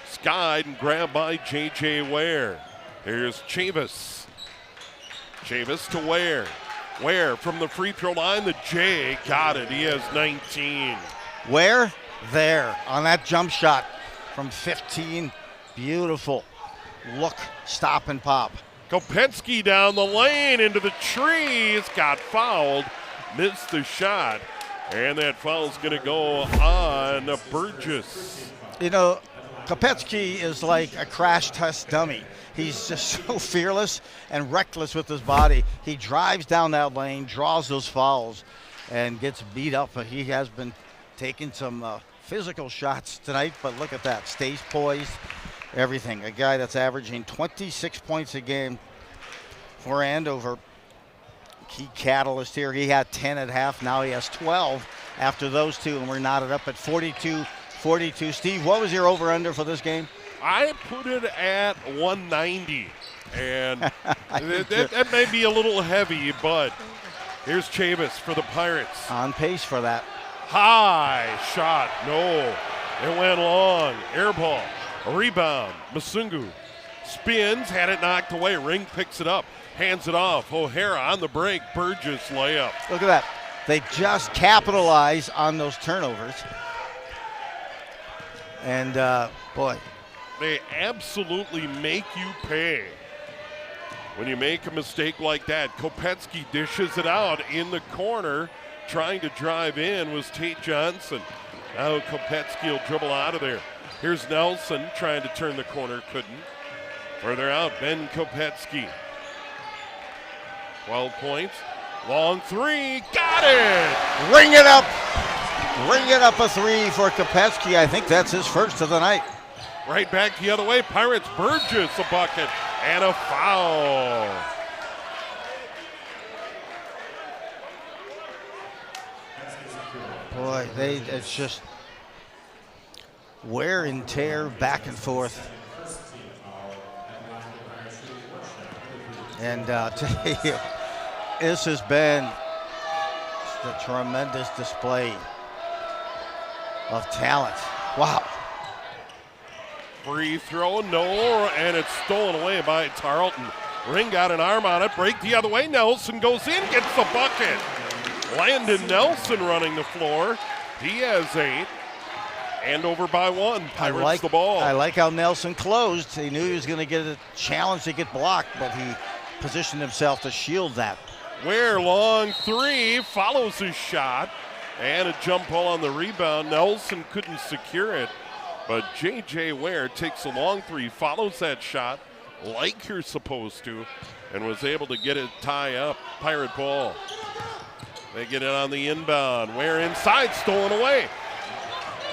Skied and grabbed by J.J. Ware. Here's Chavis. Chavis to Ware. Ware from the free throw line. The J got it. He has 19. Ware there on that jump shot from 15. Beautiful look, stop and pop. Kopetsky down the lane into the trees. Got fouled. Missed the shot. And that foul's going to go on Burgess. You know, Kopetsky is like a crash test dummy. He's just so fearless and reckless with his body. He drives down that lane, draws those fouls, and gets beat up. But he has been taking some physical shots tonight, but look at that. Stays poised, everything. A guy that's averaging 26 points a game for Andover. Key catalyst here. He had 10 at half. Now he has 12 after those two, and we're knotted up at 42-42. Steve, what was your over-under for this game? I put it at 190, and that may be a little heavy, but here's Chavis for the Pirates. On pace for that. High shot, no. It went long, air ball, a rebound. Masungu spins, had it knocked away. Ring picks it up, hands it off. O'Hara on the break, Burgess layup. Look at that. They just capitalize on those turnovers. And, boy. They absolutely make you pay when you make a mistake like that. Kopetsky dishes it out in the corner. Trying to drive in was Tate Johnson. Now Kopetsky will dribble out of there. Here's Nelson trying to turn the corner, couldn't. Further out, Ben Kopetsky. 12 points. Long 3, got it! Ring it up! Ring it up a 3 for Kopetsky. I think that's his first of the night. Right back the other way. Pirates, Burgess a bucket and a foul. Boy, it's just wear and tear back and forth. And tell you, this has been a tremendous display of talent. Wow. Free throw, no, and it's stolen away by Tarleton. Ring got an arm on it, break the other way. Nelson goes in, gets the bucket. Landon Nelson running the floor. He has 8. Andover by 1. Pirates the ball. I like how Nelson closed. He knew he was going to get a challenge to get blocked, but he positioned himself to shield that. Ware, long 3, follows his shot, and a jump ball on the rebound. Nelson couldn't secure it. But J.J. Ware takes a long 3, follows that shot like you're supposed to, and was able to get it tie up. Pirate ball. They get it on the inbound. Ware inside, stolen away.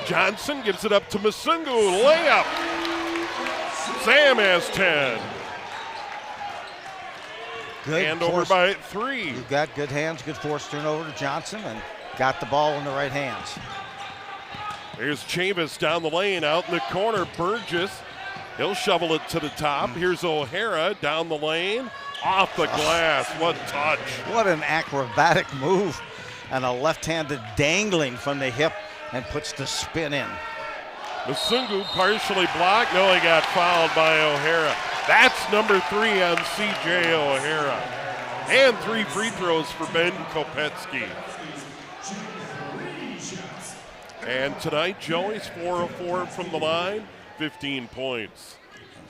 Johnson gives it up to Masungu. Layup. Sam has 10. Good Andover by 3. You've got good hands, good force turnover to Johnson, and got the ball in the right hands. Here's Chavis down the lane, out in the corner. Burgess, he'll shovel it to the top. Here's O'Hara down the lane, off the glass. What touch. What an acrobatic move. And a left-handed dangling from the hip and puts the spin in. Masungu partially blocked. No, he got fouled by O'Hara. That's number 3 on C.J. O'Hara. and 3 free throws for Ben Kopetsky. And tonight, Joey's 4 of 4 from the line, 15 points.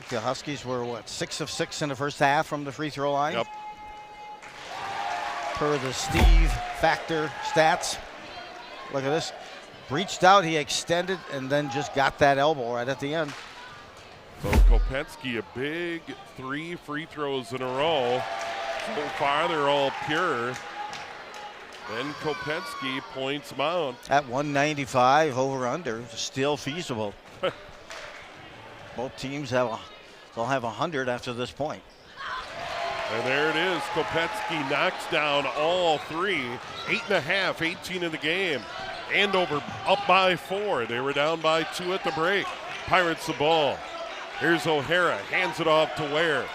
The Huskies were, 6 of 6 in the first half from the free throw line? Yep. Per the Steve Factor stats. Look at this. Reached out, he extended, and then just got that elbow right at the end. So Kopetsky, a big 3 free throws in a row. So far, they're all pure. Then Kopetsky points them out. At 195 over under, still feasible. Both teams they'll have 100 after this point. And there it is. Kopetsky knocks down all 3. 8.5, 18 in the game. Andover up by 4. They were down by 2 at the break. Pirates the ball. Here's O'Hara, hands it off to Ware.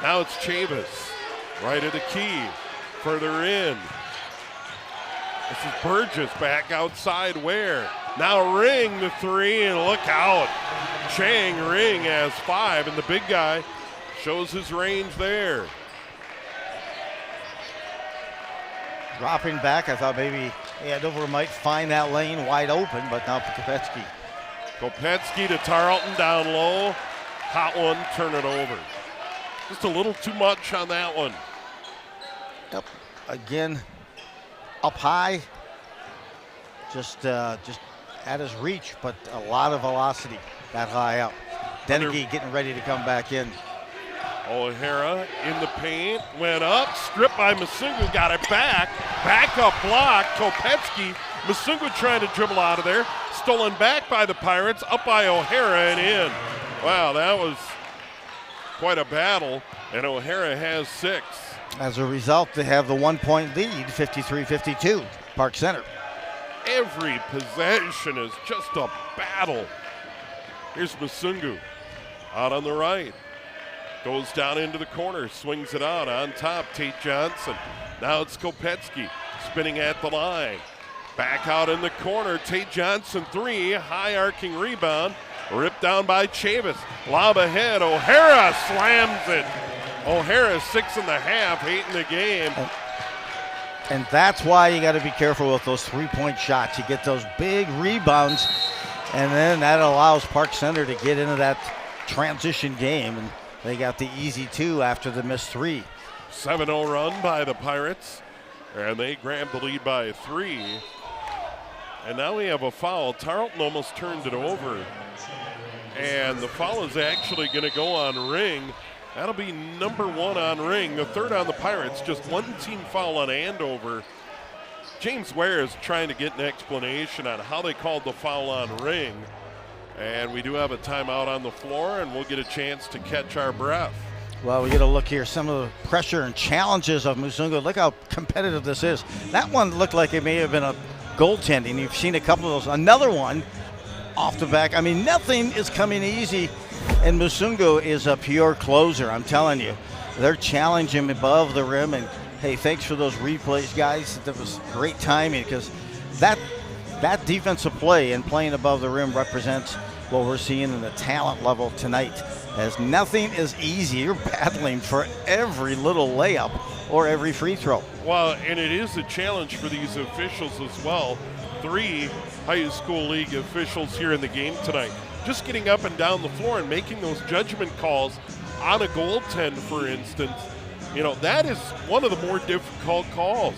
Now it's Chavis, right at the key, further in. This is Burgess back outside Ware. Now Ring the 3, and look out. Chang Ring has 5, and the big guy shows his range there. Dropping back, I thought maybe Andover might find that lane wide open, but now Kopetsky. Kopetsky to Tarleton down low. Hot one, turn it over. Just a little too much on that one. Yep. Again, up high, just at his reach, but a lot of velocity that high up. Dennehy getting ready to come back in. O'Hara in the paint, went up, stripped by Masungu, got it back. Back up block, Kopetsky. Masungu trying to dribble out of there. Stolen back by the Pirates, up by O'Hara and in. Wow, that was quite a battle, and O'Hara has 6. As a result, they have the 1-point lead, 53-52, Park Center. Every possession is just a battle. Here's Masungu out on the right. Goes down into the corner, swings it out on top, Tate Johnson. Now it's Kopetsky spinning at the line. Back out in the corner, Tate Johnson 3, high arcing rebound. Ripped down by Chavis. Lob ahead, O'Hara slams it. O'Hara 6.5, 8 in the game. And that's why you got to be careful with those 3-point shots. You get those big rebounds, and then that allows Park Center to get into that transition game. And they got the easy 2 after the missed 3. 7-0 run by the Pirates, and they grab the lead by 3. And now we have a foul. Tarleton almost turned it over. And the foul is actually going to go on Ring. That'll be number 1 on Ring, the 3rd on the Pirates. Just 1 team foul on Andover. James Ware is trying to get an explanation on how they called the foul on Ring. And we do have a timeout on the floor, and we'll get a chance to catch our breath. Well, we get a look here. Some of the pressure and challenges of Musungu. Look how competitive this is. That one looked like it may have been a goaltending. You've seen a couple of those. Another one off the back. I mean, nothing is coming easy, and Musungu is a pure closer. I'm telling you, they're challenging him above the rim, and hey, thanks for those replays, guys. That was great timing, because that defensive play and playing above the rim represents what we're seeing in the talent level tonight, as nothing is easy. You're battling for every little layup or every free throw. Well, and it is a challenge for these officials as well. 3 high school league officials here in the game tonight, just getting up and down the floor and making those judgment calls on a goaltend, for instance. You know, that is one of the more difficult calls.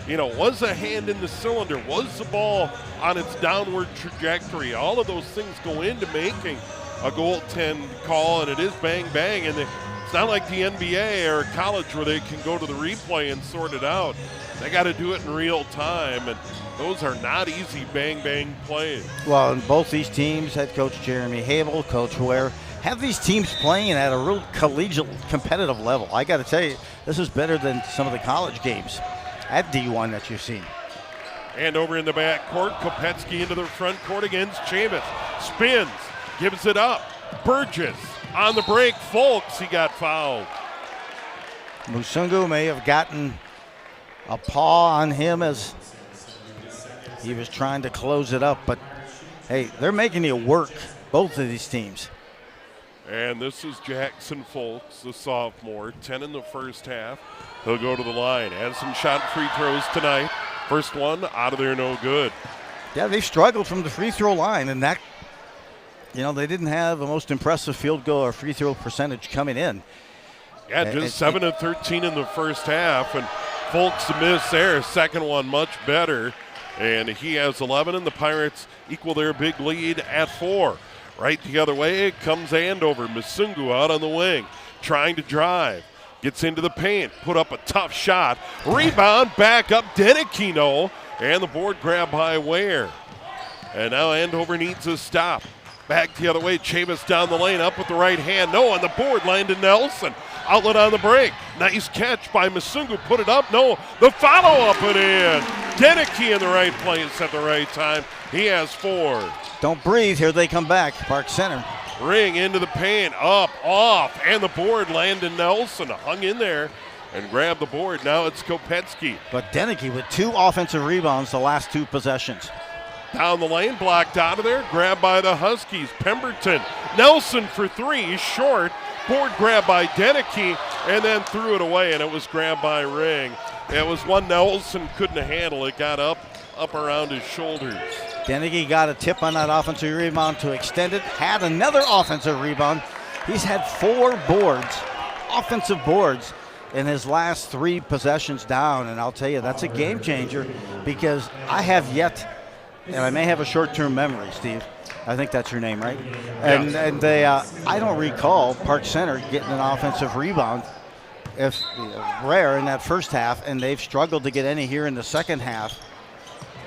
You know, was a hand in the cylinder? Was the ball on its downward trajectory? All of those things go into making a goaltend call, and it is bang, bang. And it's not like the NBA or college where they can go to the replay and sort it out. They got to do it in real time, and those are not easy bang, bang plays. Well, and both these teams, head coach Jeremy Habel, Coach Ware, have these teams playing at a real collegiate competitive level. I got to tell you, this is better than some of the college games at D1 that you've seen. And over in the back court, Kopetsky into the front court against Chavis. Spins, gives it up. Burgess on the break. Folks, he got fouled. Musungu may have gotten a paw on him as he was trying to close it up, but hey, they're making it work, both of these teams. And this is Jackson Folks, the sophomore, 10 in the first half. He'll go to the line. Has some shot free throws tonight. First one out of there, no good. Yeah, they've struggled from the free throw line, and that, they didn't have the most impressive field goal or free throw percentage coming in. Yeah, just 7 of 13 in the first half, and Folks miss there. Second one much better, and he has 11, and the Pirates equal their big lead at 4. Right the other way comes Andover. Musungu out on the wing, trying to drive. Gets into the paint, put up a tough shot. Rebound, back up, Denekino, and the board grab by Ware. And now Andover needs a stop. Back the other way, Chavis down the lane, up with the right hand. No, on the board, Landon Nelson. Outlet on the break. Nice catch by Musungu, put it up. No, the follow-up and in. Deneke in the right place at the right time. He has 4. Don't breathe, here they come back, Park Center. Ring into the paint, up, off, and the board, Landon Nelson hung in there and grabbed the board. Now it's Kopetsky. But Deneke with 2 offensive rebounds the last 2 possessions. Down the lane, blocked out of there, grabbed by the Huskies. Pemberton, Nelson for 3, short. Board grab by Deneke, and then threw it away, and it was grabbed by Ring. It was one Nelson couldn't handle it, got up around his shoulders. Deneke got a tip on that offensive rebound to extend it, had another offensive rebound. He's had 4 boards, offensive boards, in his last 3 possessions down, and I'll tell you, that's a game changer because I have yet, and I may have a short-term memory, Steve. I think that's your name, right? And yes. And they, I don't recall Park Center getting an offensive rebound, if rare in that first half, and they've struggled to get any here in the second half.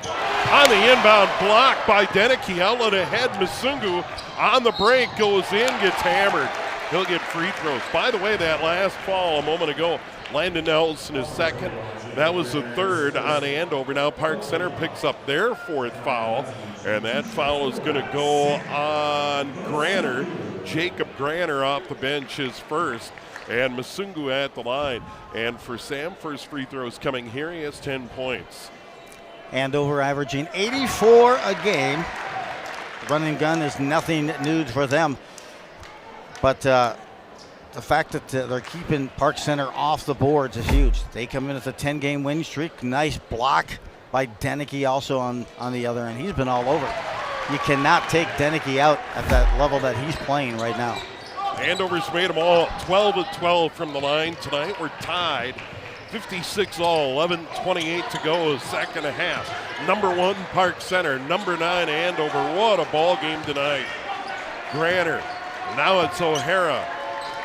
On the inbound block by Deneke, outlet ahead, Musungu on the break, goes in, gets hammered. He'll get free throws. By the way, that last foul a moment ago, Landon Nelson is second. That was the 3rd on Andover. Now Park Center picks up their 4th foul, and that foul is going to go on Granner. Jacob Granner off the bench is first, and Musungu at the line. And for Sam, first free throws coming here. He has 10 points. Andover averaging 84 a game. Run and gun is nothing new for them. But the fact that they're keeping Park Center off the boards is huge. They come in with a 10-game winning streak. Nice block by Deneke also on the other end. He's been all over. You cannot take Deneke out at that level that he's playing right now. Andover's made them all 12 of 12 from the line tonight. We're tied 56 all, 11:28 to go, second half. Number 1 Park Center, number 9 Andover. What a ball game tonight. Granner, now it's O'Hara.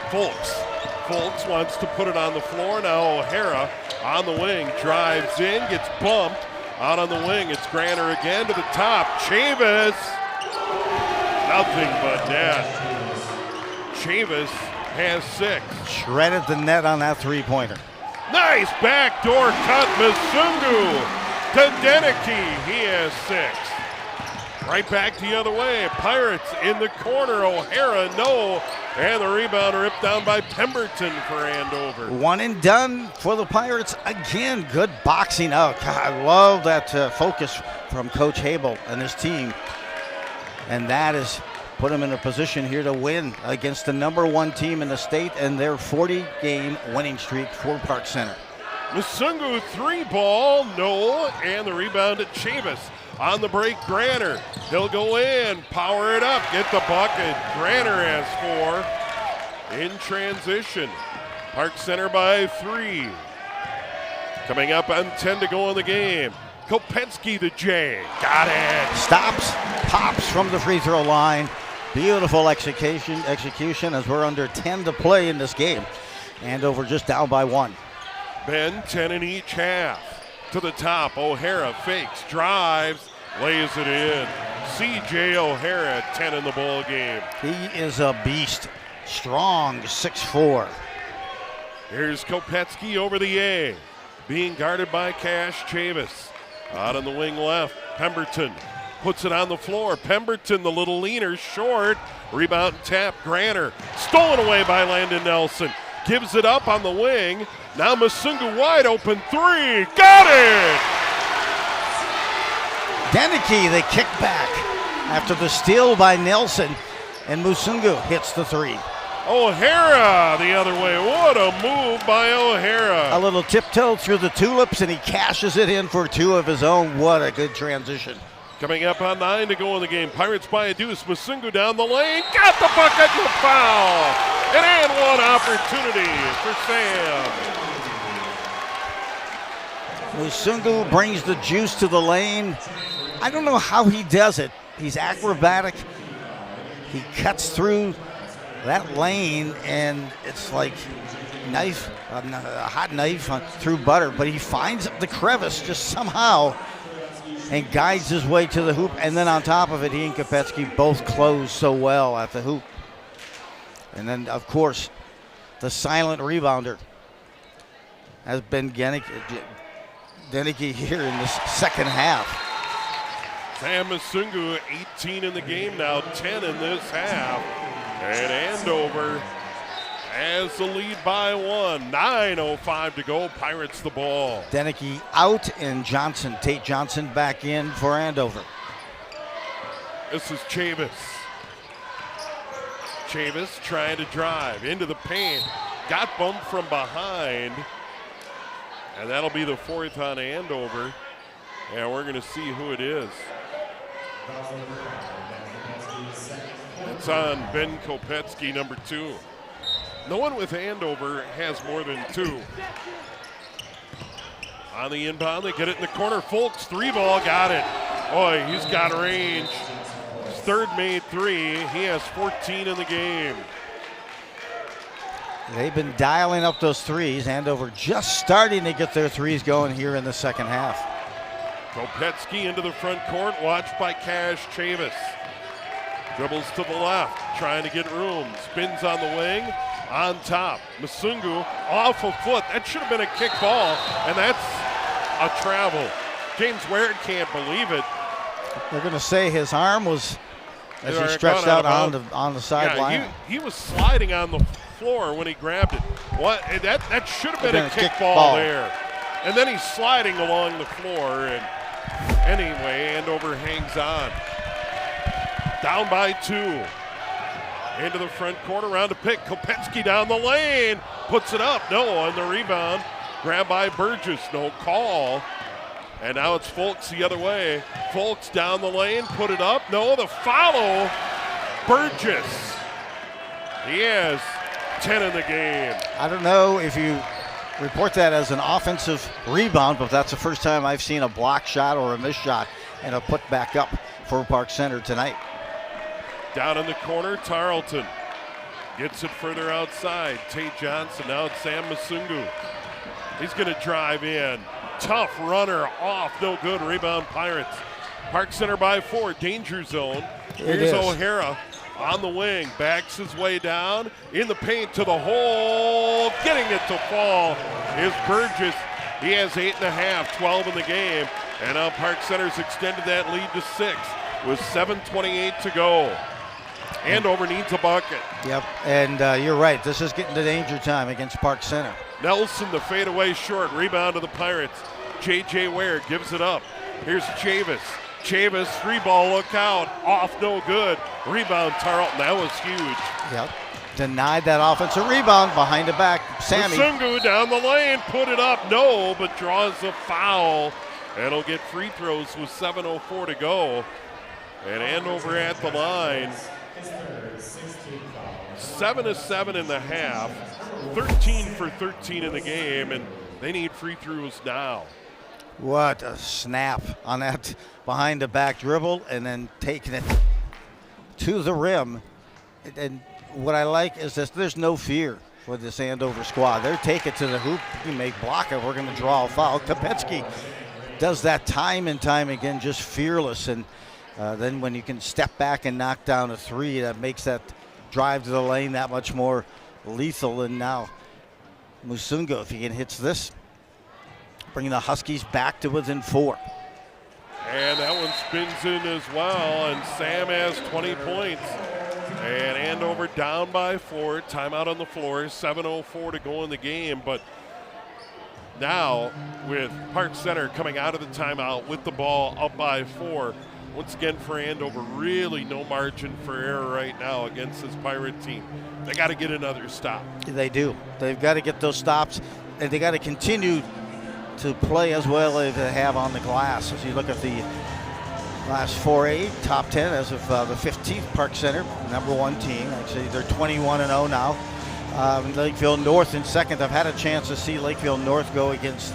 Folks wants to put it on the floor. Now O'Hara on the wing, drives in, gets bumped. Out on the wing, it's Granner again to the top. Chavis, nothing but net. Chavis has 6. Shredded the net on that 3-pointer. Nice backdoor cut, Musungu to Deneke. He has 6. Right back the other way. Pirates in the corner. O'Hara, no. And the rebound ripped down by Pemberton for Andover. 1 and done for the Pirates. Again, good boxing out. God, I love that focus from Coach Habel and his team. And that has put them in a position here to win against the number 1 team in the state and their 40-game winning streak for Park Center. Musungu 3-ball, no, and the rebound at Chavis. On the break, Granner. He'll go in, power it up, get the bucket. Granner has 4 in transition. Park Center by 3. Coming up on 10 to go in the game. Kopetsky the J. Got it. Stops, pops from the free throw line. Beautiful execution as we're under 10 to play in this game. Andover just down by 1. Ben, 10 in each half. To the top, O'Hara fakes, drives, lays it in. C.J. O'Hara, 10 in the ball game. He is a beast. Strong, 6'4". Here's Kopetsky over the A. Being guarded by Cash Chavis. Out on the wing left, Pemberton puts it on the floor. Pemberton, the little leaner, short. Rebound and tap, Granner. Stolen away by Landon Nelson. Gives it up on the wing. Now Musungu wide open 3. Got it! Deneke, the kick back after the steal by Nelson. And Musungu hits the 3. O'Hara the other way. What a move by O'Hara. A little tiptoe through the tulips, and he cashes it in for 2 of his own. What a good transition. Coming up on 9 to go in the game. Pirates by a deuce. Masungu down the lane. Got the bucket and the foul. And one opportunity for Sam. Musungu brings the juice to the lane. I don't know how he does it. He's acrobatic. He cuts through that lane, and it's like a hot knife through butter, but he finds the crevice just somehow and guides his way to the hoop. And then on top of it, he and Kopetsky both close so well at the hoop. And then, of course, the silent rebounder has been Deneke here in this second half. Sam Masungu, 18 in the game now, 10 in this half. And Andover has the lead by 1. 9:05 to go. Pirates the ball. Deneke out, and Tate Johnson back in for Andover. This is Chavis. Chavis trying to drive into the paint. Got bumped from behind. And that'll be the 4th on Andover. And we're going to see who it is. It's on Ben Kopetsky, number 2. No one with Andover has more than 2. On the inbound, they get it in the corner. Folks, 3-ball, got it. Boy, he's got range. His 3rd made 3. He has 14 in the game. They've been dialing up those threes. Andover just starting to get their threes going here in the second half. Kopetsky into the front court, watched by Cash Chavis. Dribbles to the left, trying to get room. Spins on the wing, on top. Masungu off a foot. That should have been a kick ball, and that's a travel. James Ware can't believe it. They're going to say his arm was, as he stretched out on the sideline. Yeah, he was sliding on the floor when he grabbed it. What? That should have been a kick ball there. And then he's sliding along the floor, and anyway, Andover hangs on. Down by 2. Into the front court, around to pick. Kopetsky down the lane. Puts it up. No, on the rebound. Grabbed by Burgess. No call. And now it's Folks the other way. Folks down the lane. Put it up. No, the follow. Burgess. He has 10 in the game. I don't know if you report that as an offensive rebound, but that's the first time I've seen a block shot or a missed shot and a put back up for Park Center tonight. Down in the corner, Tarleton gets it further outside. Tate Johnson, now it's Sam Masungu. He's going to drive in. Tough runner off, no good. Rebound Pirates. Park Center by 4, danger zone. Here's O'Hara on the wing, backs his way down in the paint to the hole. Getting it to fall is Burgess. He has 8.5, 12 in the game. And now Park Center's extended that lead to 6 with 7:28 to go. Andover needs a bucket. Yep, and you're right. This is getting to danger time against Park Center. Nelson, the fadeaway short. Rebound to the Pirates. J.J. Ware gives it up. Here's Chavis. Chavis, 3-ball, look out. Off, no good. Rebound, Tarleton. That was huge. Yep. Denied that offensive rebound behind the back. Sammy. Masungu down the lane. Put it up. No, but draws a foul. And he'll get free throws with 7:04 to go. And Andover at the line. 7 of 7 in the half, 13 for 13 in the game, and they need free throws now. What a snap on that behind the back dribble and then taking it to the rim. And what I like is this, there's no fear for this Andover squad. They're taking it to the hoop. You may block it, we're going to draw a foul. Kopetsky does that time and time again, just fearless. And then when you can step back and knock down a 3, that makes that drive to the lane that much more lethal. And now Musungu, if he can hit this, bringing the Huskies back to within 4. And that one spins in as well, and Sam has 20 points. And Andover down by 4, timeout on the floor, 7:04 to go in the game. But now with Park Center coming out of the timeout with the ball up by 4, once again for Andover, really no margin for error right now against this Pirate team. They got to get another stop. They do. They've got to get those stops, and they got to continue to play as well as they have on the glass. As you look at the last 4A, top 10 as of the 15th, Park Center, #1 team. Actually, they're 21-0 now. Lakeville North in second. I've had a chance to see Lakeville North go against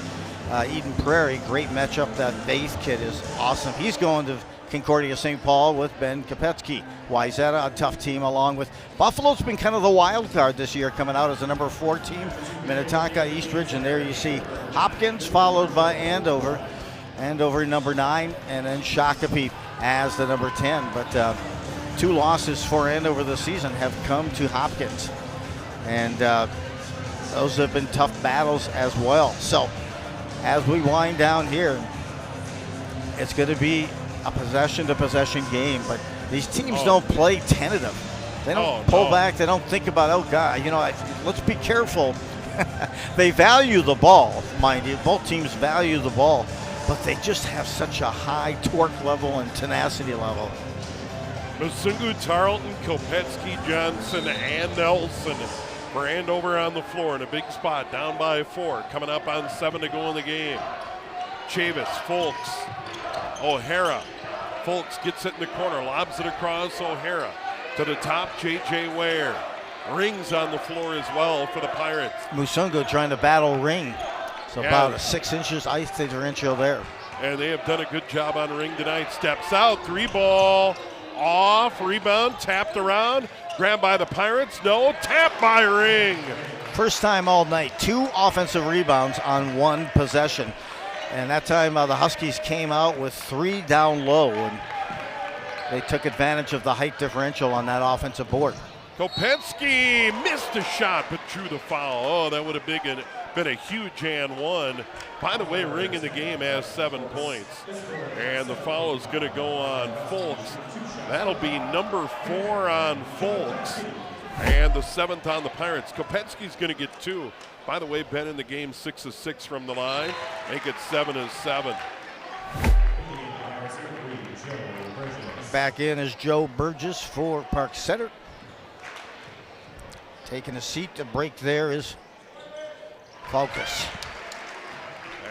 Eden Prairie. Great matchup. That Faith kid is awesome. He's going to Concordia St. Paul with Ben Kopetsky. Wayzata, a tough team, along with Buffalo's been kind of the wild card this year, coming out as the #4 team. Minnetonka, Eastridge, and there you see Hopkins, followed by Andover. Andover #9, and then Shakopee as the #10. But 2 losses for Andover this season have come to Hopkins. And those have been tough battles as well. So as we wind down here, it's going to be a possession-to-possession game. But these teams don't play tentative. They don't pull back. They don't think about, oh, God, let's be careful. They value the ball, mind you. Both teams value the ball. But they just have such a high torque level and tenacity level. Masungu, Tarleton, Kopetsky, Johnson, and Nelson for Andover on the floor in a big spot, down by 4, coming up on 7 to go in the game. Chavis, Folks, O'Hara. Folks gets it in the corner, lobs it across O'Hara. To the top, J.J. Ware. Rings on the floor as well for the Pirates. Musungu trying to battle Ring. So about 6 inches ice differential there. And they have done a good job on Ring tonight. Steps out, 3-ball, off, rebound, tapped around, grabbed by the Pirates. No, tapped by Ring. First time all night, 2 offensive rebounds on 1 possession. And that time the Huskies came out with 3 down low, and they took advantage of the height differential on that offensive board. Kopetsky missed a shot but drew the foul. Oh, that would have been a huge and 1. By the way, Ring in the game has 7 points. And the foul is going to go on Folks. That'll be number 4 on Folks. And the 7th on the Pirates. Kopetsky's going to get 2. By the way, Ben in the game 6 of 6 from the line. Make it 7 of 7. Back in is Joe Burgess for Park Center. Taking a seat to break there is Focus.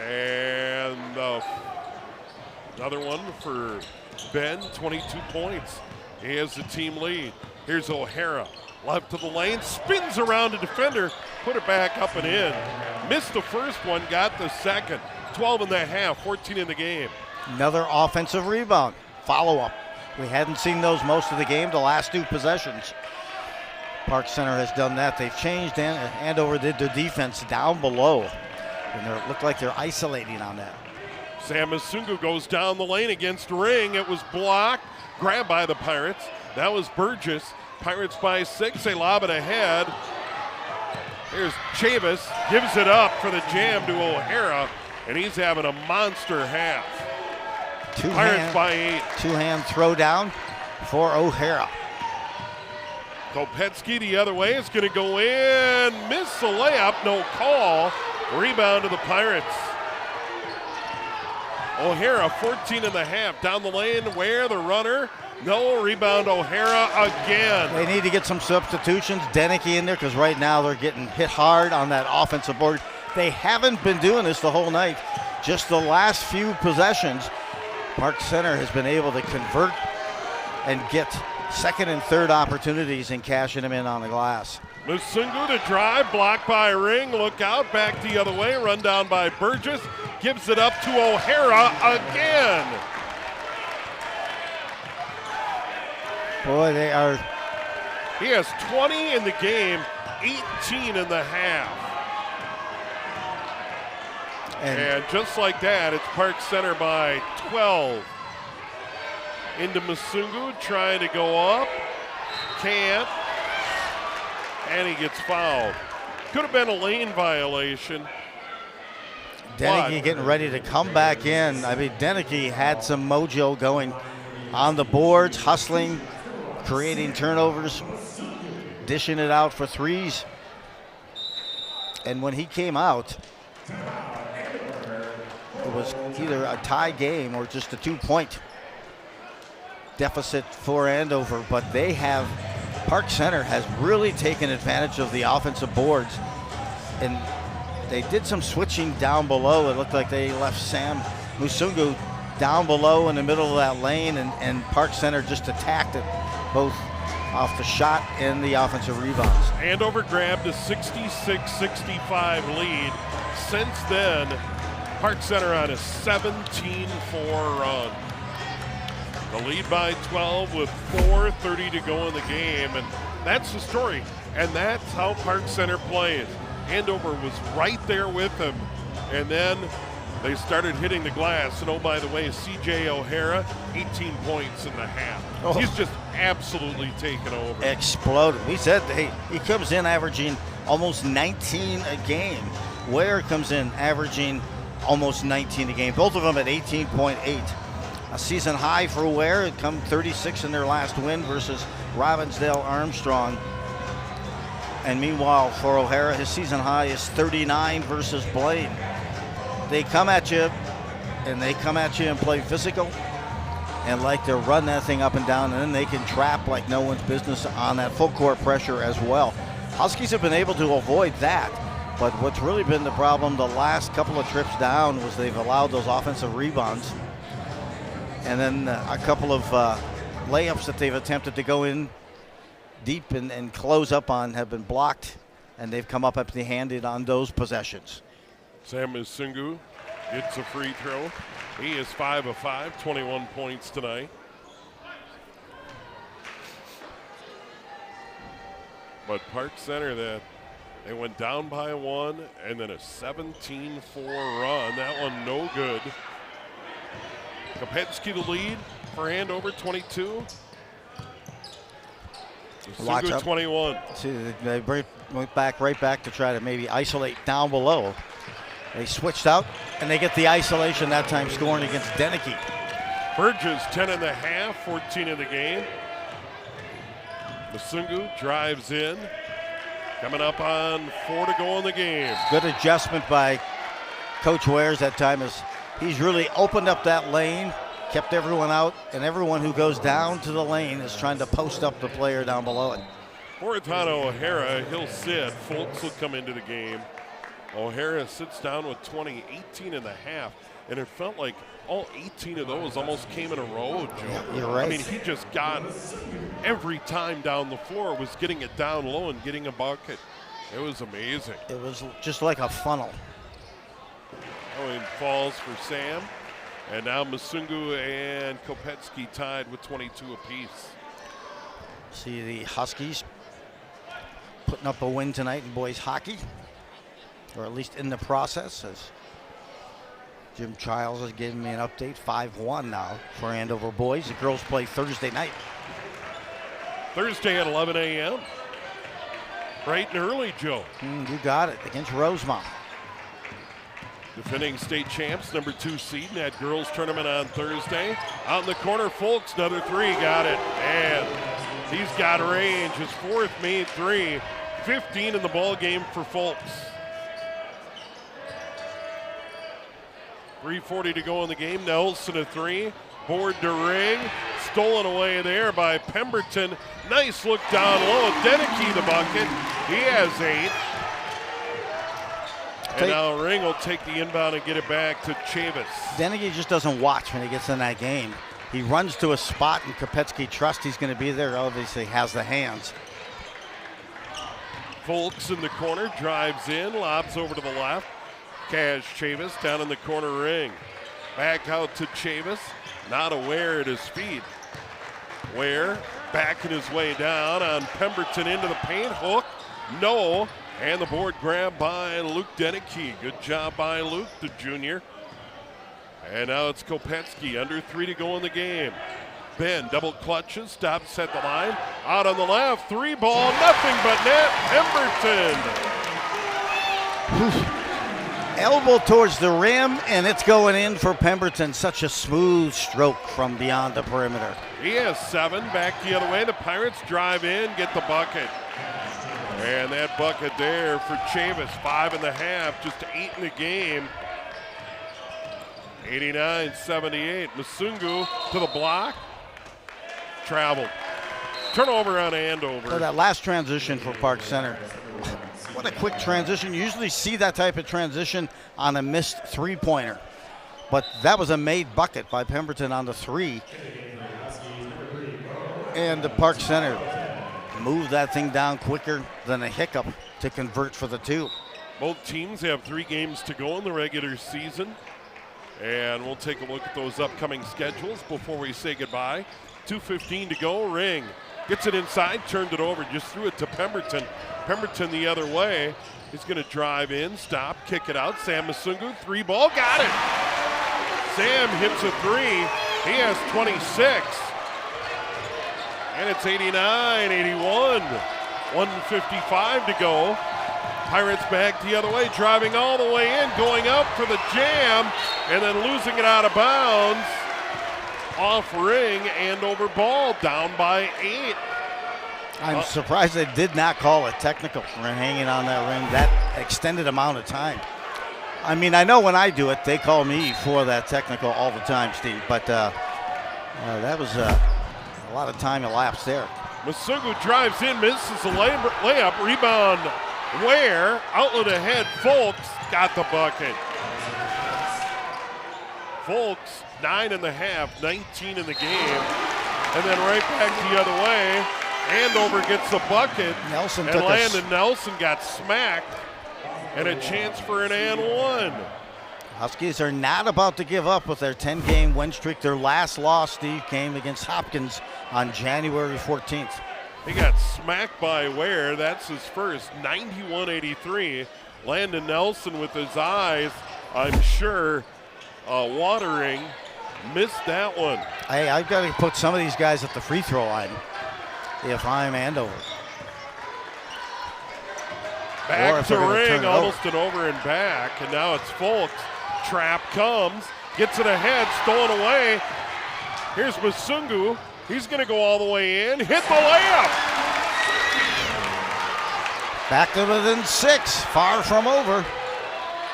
And another one for Ben, 22 points. He has the team lead. Here's O'Hara, left to the lane, spins around a defender, put it back up and in. Missed the first one, got the second. 12 and a half, 14 in the game. Another offensive rebound, follow-up. We hadn't seen those most of the game, the last 2 possessions. Park Center has done that. They've changed, and Andover did their defense down below. And it looked like they're isolating on that. Sam Masungu goes down the lane against Ring. It was blocked, grabbed by the Pirates. That was Burgess. Pirates by 6, they lob it ahead. Here's Chavis, gives it up for the jam to O'Hara, and he's having a monster half. Pirates by 8. 2-hand throw down for O'Hara. Kopetsky the other way, it's going to go in. Miss the layup, no call. Rebound to the Pirates. O'Hara, 14 and a half. Down the lane, Ware, the runner. No, rebound O'Hara again. They need to get some substitutions. Denicky in there, because right now they're getting hit hard on that offensive board. They haven't been doing this the whole night. Just the last few possessions, Park Center has been able to convert and get second and third opportunities and cashing them in on the glass. Musungu to drive, blocked by Ring. Look out, back the other way, run down by Burgess. Gives it up to O'Hara again. Boy, they are. He has 20 in the game, 18 in the half. And just like that, it's Park Center by 12. Into Musungu, trying to go up. Can't. And he gets fouled. Could have been a lane violation. Denicky getting ready to come back in. I mean, Denicky had some mojo going on the boards, hustling, creating turnovers, dishing it out for threes. And when he came out, it was either a tie game or just a 2-point. deficit for Andover, but Park Center has really taken advantage of the offensive boards, and they did some switching down below. It looked like they left Sam Musungu down below in the middle of that lane, and Park Center just attacked it, both off the shot and the offensive rebounds. Andover grabbed a 66-65 lead. Since then, Park Center on a 17-4 run. The lead by 12 with 4:30 to go in the game, and that's the story. And that's how Park Center plays. Andover was right there with them, and then they started hitting the glass. And oh, by the way, C.J. O'Hara, 18 points in the half. Oh. He's just absolutely taken over. Exploded. We said he comes in averaging almost 19 a game. Ware comes in averaging almost 19 a game. Both of them at 18.8. A season high for Ware. It come 36 in their last win versus Robbinsdale Armstrong. And meanwhile, for O'Hara, his season high is 39 versus Blaine. They come at you, and play physical, and like to run that thing up and down, and then they can trap like no one's business on that full court pressure as well. Huskies have been able to avoid that, but what's really been the problem the last couple of trips down was they've allowed those offensive rebounds, and then a couple of layups that they've attempted to go in deep and close up on have been blocked, and they've come up empty-handed on those possessions. Sam Musungu gets a free throw. He is 5 of 5, 21 points tonight. But Park Center, they went down by 1 and then a 17-4 run. That one no good. Kopetsky the lead for Andover, 22. Musungu 21. See, they went right back to try to maybe isolate down below. They switched out, and they get the isolation that time, scoring against Deneke. Burgess, 10 and a half, 14 in the game. Musungu drives in, coming up on 4 to go in the game. Good adjustment by Coach Wares that time, as he's really opened up that lane, kept everyone out, and everyone who goes down to the lane is trying to post up the player down below it. Moritano O'Hara, he'll sit. Foltz will come into the game. O'Hara sits down with 20, 18 and a half, and it felt like all 18 of those almost came in a row, Joe. Yeah, you're right. I mean, he just got every time down the floor, was getting it down low and getting a bucket. It was amazing. It was just like a funnel. Oh, and falls for Sam. And now Musungu and Kopetsky tied with 22 apiece. See the Huskies putting up a win tonight in boys hockey, or at least in the process, as Jim Childs has given me an update. 5-1 now for Andover boys. The girls play Thursday night. Thursday at 11 a.m. Bright and early, Joe. You got it, against Rosemount. Defending state champs, number 2 seed in that girls tournament on Thursday. Out in the corner, Foltz, another 3, got it. And he's got range, his 4th made 3. 15 in the ball game for Foltz. 3:40 to go in the game. Nelson a 3, board to ring, stolen away there by Pemberton. Nice look down low. Deneke the bucket. He has 8. And now Ring will take the inbound and get it back to Chavis. Deneke just doesn't watch when he gets in that game. He runs to a spot, and Kopetsky trusts he's going to be there. Obviously has the hands. Foltz in the corner, drives in, lobs over to the left. Cash Chavis down in the corner ring. Back out to Chavis, not aware at his feet. Ware backing his way down on Pemberton into the paint. Hook, no. And the board grab by Luke Deneke. Good job by Luke, the junior. And now it's Kopetsky, under 3 to go in the game. Ben double clutches, stops at the line. Out on the left, 3 ball, nothing but net. Pemberton. Elbow towards the rim, and it's going in for Pemberton. Such a smooth stroke from beyond the perimeter. He has 7, back the other way. The Pirates drive in, get the bucket. And that bucket there for Chavis, 5.5, just 8 in the game. 89-78. Musungu to the block. traveled. Turnover on Andover. So that last transition for Park Center, what a quick transition. You usually see that type of transition on a missed three-pointer. But that was a made bucket by Pemberton on the three. And the Park Center moved that thing down quicker than a hiccup to convert for the two. Both teams have 3 games to go in the regular season. And we'll take a look at those upcoming schedules before we say goodbye. 2:15 to go. Ring gets it inside, turned it over, just threw it to Pemberton. Pemberton the other way. He's going to drive in, stop, kick it out. Sam Masungu, 3-ball, got it. Sam hits a 3. He has 26. And it's 89-81. 1:55 to go. Pirates back the other way, driving all the way in, going up for the jam, and then losing it out of bounds. Off ring, Andover ball, down by 8. I'm surprised they did not call a technical for hanging on that rim that extended amount of time. I mean, I know when I do it, they call me for that technical all the time, Steve, but that was a lot of time elapsed there. Masungu drives in, misses a layup, rebound Ware, outlet ahead, Folks got the bucket. Folks, 9.5, 19 in the game, and then right back the other way. Andover gets the bucket, Nelson and Landon Nelson got smacked, and a chance for an and one. Huskies are not about to give up with their 10-game win streak. Their last loss, Steve, came against Hopkins on January 14th. He got smacked by Ware. That's his first, 91-83. Landon Nelson with his eyes, I'm sure, watering, missed that one. Hey, I've got to put some of these guys at the free throw line if I'm Andover. Back to ring, almost an over and back, and now it's Folks. Trap comes, gets it ahead, stolen away. Here's Masungu. He's going to go all the way in, hit the layup. Back to within 6, far from over.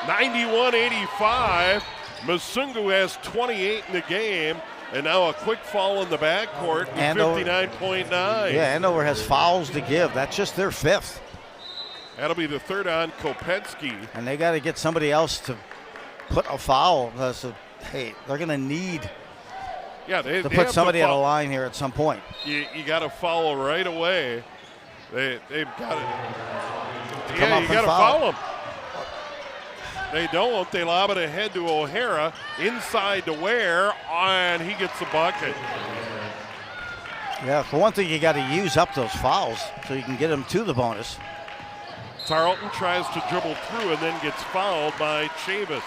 91-85. Masungu has 28 in the game, and now a quick foul in the backcourt, 59.9. Yeah, Andover has fouls to give. That's just their 5th. That'll be the 3rd on Kopetsky. And they got to get somebody else to put a foul. So, hey, they're going to need to put somebody at a line here at some point. You got to foul right away. They've got it. Yeah, you got to foul them. They don't. They lob it ahead to O'Hara, inside to Ware, and he gets the bucket. Yeah, for one thing, you got to use up those fouls so you can get them to the bonus. Tarleton tries to dribble through and then gets fouled by Chavis.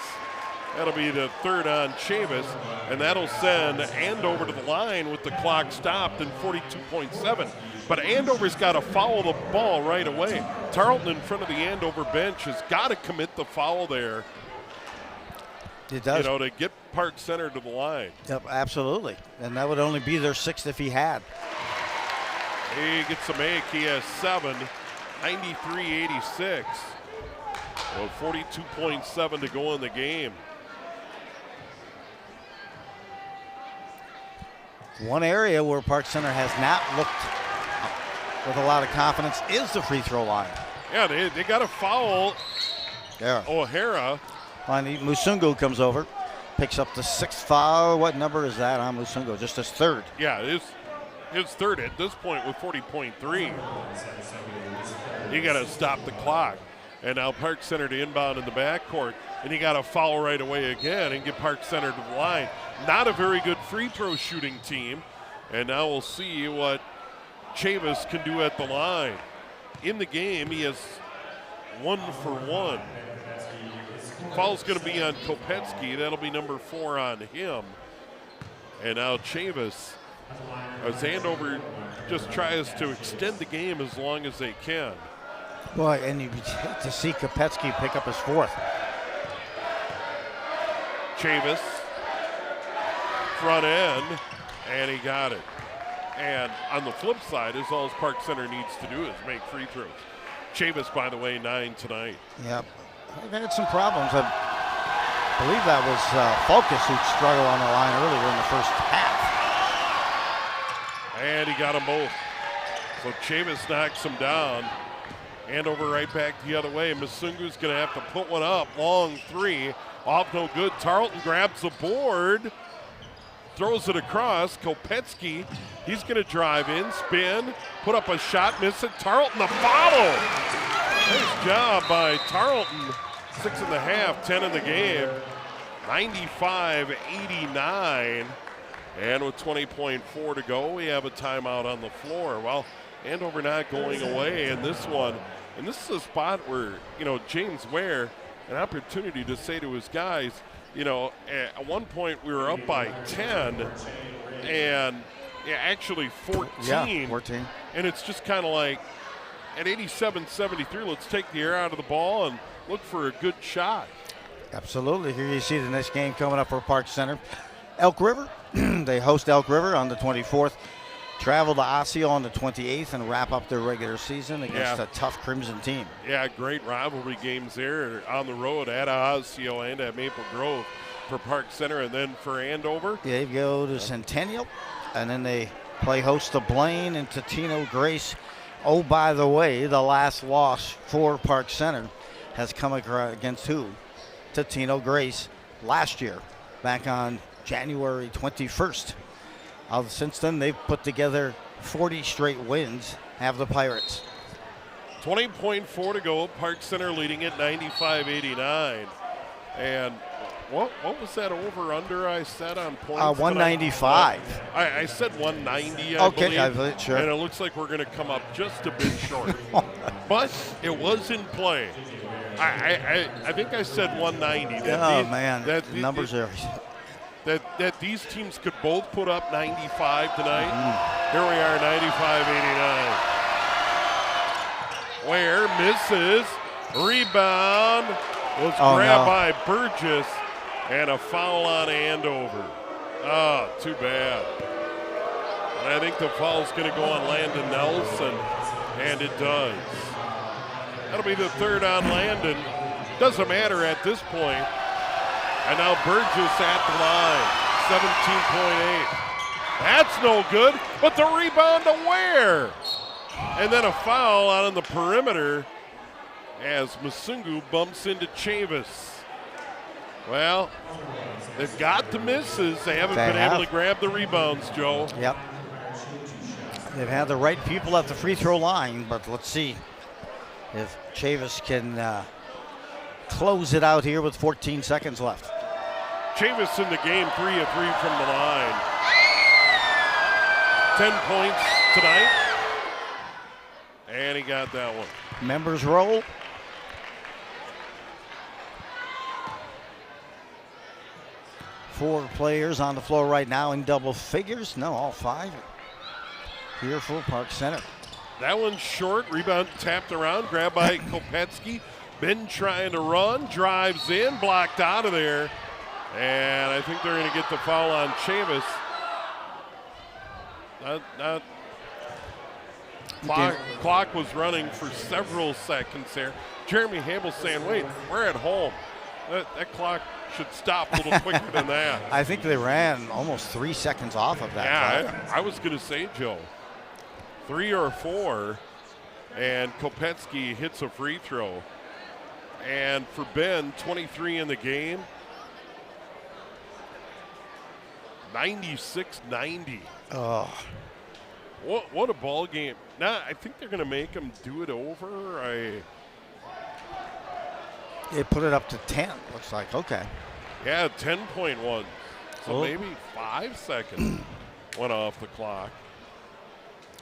That'll be the 3rd on Chavis, and that'll send Andover to the line with the clock stopped in 42.7. But Andover's got to foul the ball right away. Tarleton in front of the Andover bench has got to commit the foul there. It does. You know, to get Park Center to the line. Yep, absolutely. And that would only be their 6th if he had. He gets a make. He has 7. 93-86. Well, 42.7 to go in the game. One area where Park Center has not looked with a lot of confidence is the free throw line. Yeah, they got a foul. Yeah. O'Hara. Masungu comes over, picks up the 6th foul. What number is that on Masungu? Just his 3rd. Yeah, his 3rd at this point with 40.3. You got to stop the clock. And now Park Center to inbound in the backcourt. And you got to foul right away again and get Park Center to the line. Not a very good free throw shooting team. And now we'll see what Chavis can do at the line. In the game, he has 1 for 1. Foul's going to be on Kopetsky. That'll be number 4 on him. And now Chavis, as Andover just tries to extend the game as long as they can. Boy, and you hate to see Kopetsky pick up his 4th. Chavis, front end, and he got it. And on the flip side is all Park Center needs to do is make free throws. Chavis, by the way, 9 tonight. Yep, they've had some problems. I believe that was Focus who struggled on the line earlier in the first half. And he got them both. So Chavis knocks him down. Andover right back the other way. Masungu's going to have to put one up. Long three. Off no good. Tarleton grabs the board. Throws it across. Kopetsky, he's going to drive in, spin, put up a shot, miss it. Tarleton the follow. Nice job by Tarleton. 6.5, 10 in the game. 95-89. And with 20.4 to go, we have a timeout on the floor. Well, Andover not going away in this one. And this is a spot where, James Ware, an opportunity to say to his guys, at one point we were up by 10 and actually 14. Yeah, 14. And it's just kind of like, at 87-73, let's take the air out of the ball and look for a good shot. Absolutely. Here you see the next game coming up for Park Center. Elk River. They host Elk River on the 24th. Travel to Osseo on the 28th and wrap up their regular season against a tough Crimson team. Yeah, great rivalry games there on the road at Osseo and at Maple Grove for Park Center, and then for Andover. They go to Centennial, and then they play host to Blaine and Totino Grace. Oh, by the way, the last loss for Park Center has come against who? Totino Grace last year, back on January 21st. Since then, they've put together 40 straight wins, have the Pirates. 20.4 to go. Park Center leading at 95-89. And what was that over-under I said on points? 195. I said 190, I believe. Sure. And it looks like we're going to come up just a bit short. But it was in play. I think I said 190. The numbers are... That these teams could both put up 95 tonight. Here we are, 95-89. Ware misses. Rebound was grabbed by Burgess, and a foul on Andover. Oh, too bad. And I think the foul's going to go on Landon Nelson, and it does. That'll be the third on Landon. Doesn't matter at this point. And now Burgess at the line, 17.8. That's no good, but the rebound to Ware. And then a foul out on the perimeter as Masungu bumps into Chavis. Well, they've got the misses. They haven't been able to grab the rebounds, Joe. Yep. They've had the right people at the free throw line, but let's see if Chavis can close it out here with 14 seconds left. Chavis in the game, 3 of 3 from the line. 10 points tonight. And he got that one. Members roll. Four players on the floor right now in double figures. No, all 5 here for Park Center. That one's short. Rebound tapped around, grabbed by Kopetsky. Been trying to run, drives in, blocked out of there. And I think they're going to get the foul on Chavis. Clock was running for several seconds there. Jeremy Hamill saying, wait, we're at home. That clock should stop a little quicker than that. I think they ran almost 3 seconds off of that. Yeah, I was going to say, Joe, 3 or 4, and Kopetsky hits a free throw. And for Ben, 23 in the game. 96-90. Oh. What a ball game. Now, I think they're going to make him do it over. They put it up to 10, looks like. Okay. Yeah, 10.1. So maybe 5 seconds went off the clock.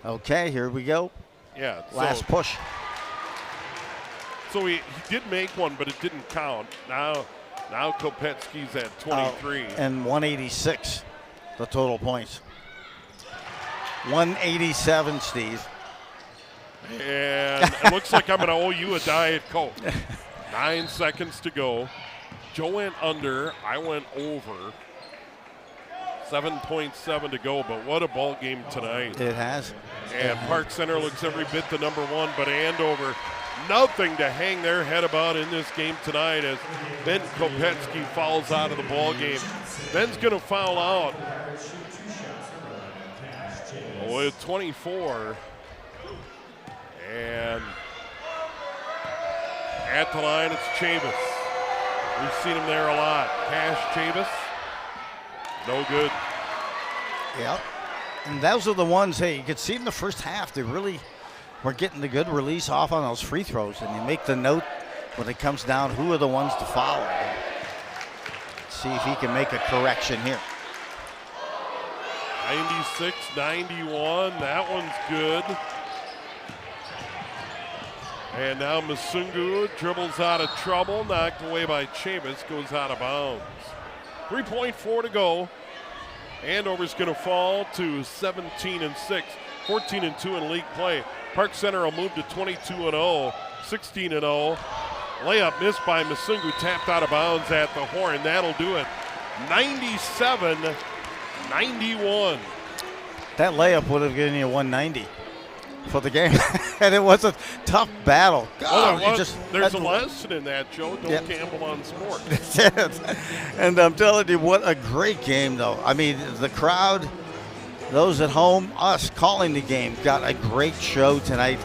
Okay, here we go. Yeah. Last push. So he did make one, but it didn't count. Now Kopetsky's at 23. And 186, the total points. 187, Steve. And it looks like I'm going to owe you a Diet Coke. 9 seconds to go. Joe went under. I went over. 7.7 to go, but what a ball game tonight. It has. And Park Center looks every bit the number one, but Andover, nothing to hang their head about in this game tonight as Ben Kopetsky fouls out of the ball game. Ben's going to foul out. Oh, to 24. And at the line, it's Chavis. We've seen him there a lot. Cash Chavis, no good. Yep. And those are the ones, hey, you could see in the first half, they really were getting the good release off on those free throws. And you make the note when it comes down, who are the ones to foul. See if he can make a correction here. 96-91, that one's good. And now Masungu dribbles out of trouble, knocked away by Chavis, goes out of bounds. 3.4 to go. Andover's going to fall to 17-6, 14-2 in league play. Park Center will move to 22-0, 16-0. Layup missed by Masungu, tapped out of bounds at the horn. That'll do it. 97-91. That layup would have given you 190 for the game. And it was a tough battle. There's a lesson in that, Joe. Don't gamble on sports. And I'm telling you, what a great game, though. I mean, the crowd, those at home, us calling the game, got a great show tonight.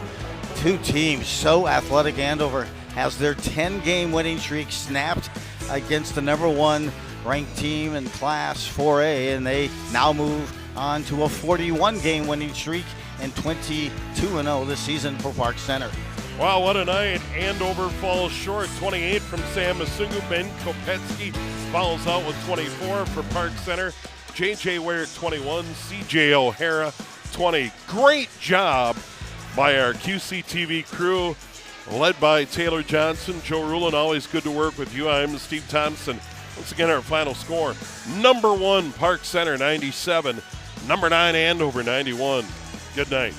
Two teams so athletic. Andover has their 10-game winning streak snapped against the number 1 ranked team in Class 4A, and they now move on to a 41-game winning streak and 22-0 this season for Park Center. Wow, what a night. Andover falls short, 28 from Sam Masungu. Ben Kopetsky follows out with 24 for Park Center. J.J. Ware 21, C.J. O'Hara 20. Great job by our QCTV crew, led by Taylor Johnson. Joe Rulin, always good to work with you. I'm Steve Thompson. Once again, our final score, number 1 Park Center 97, number 9 Andover 91. Good night.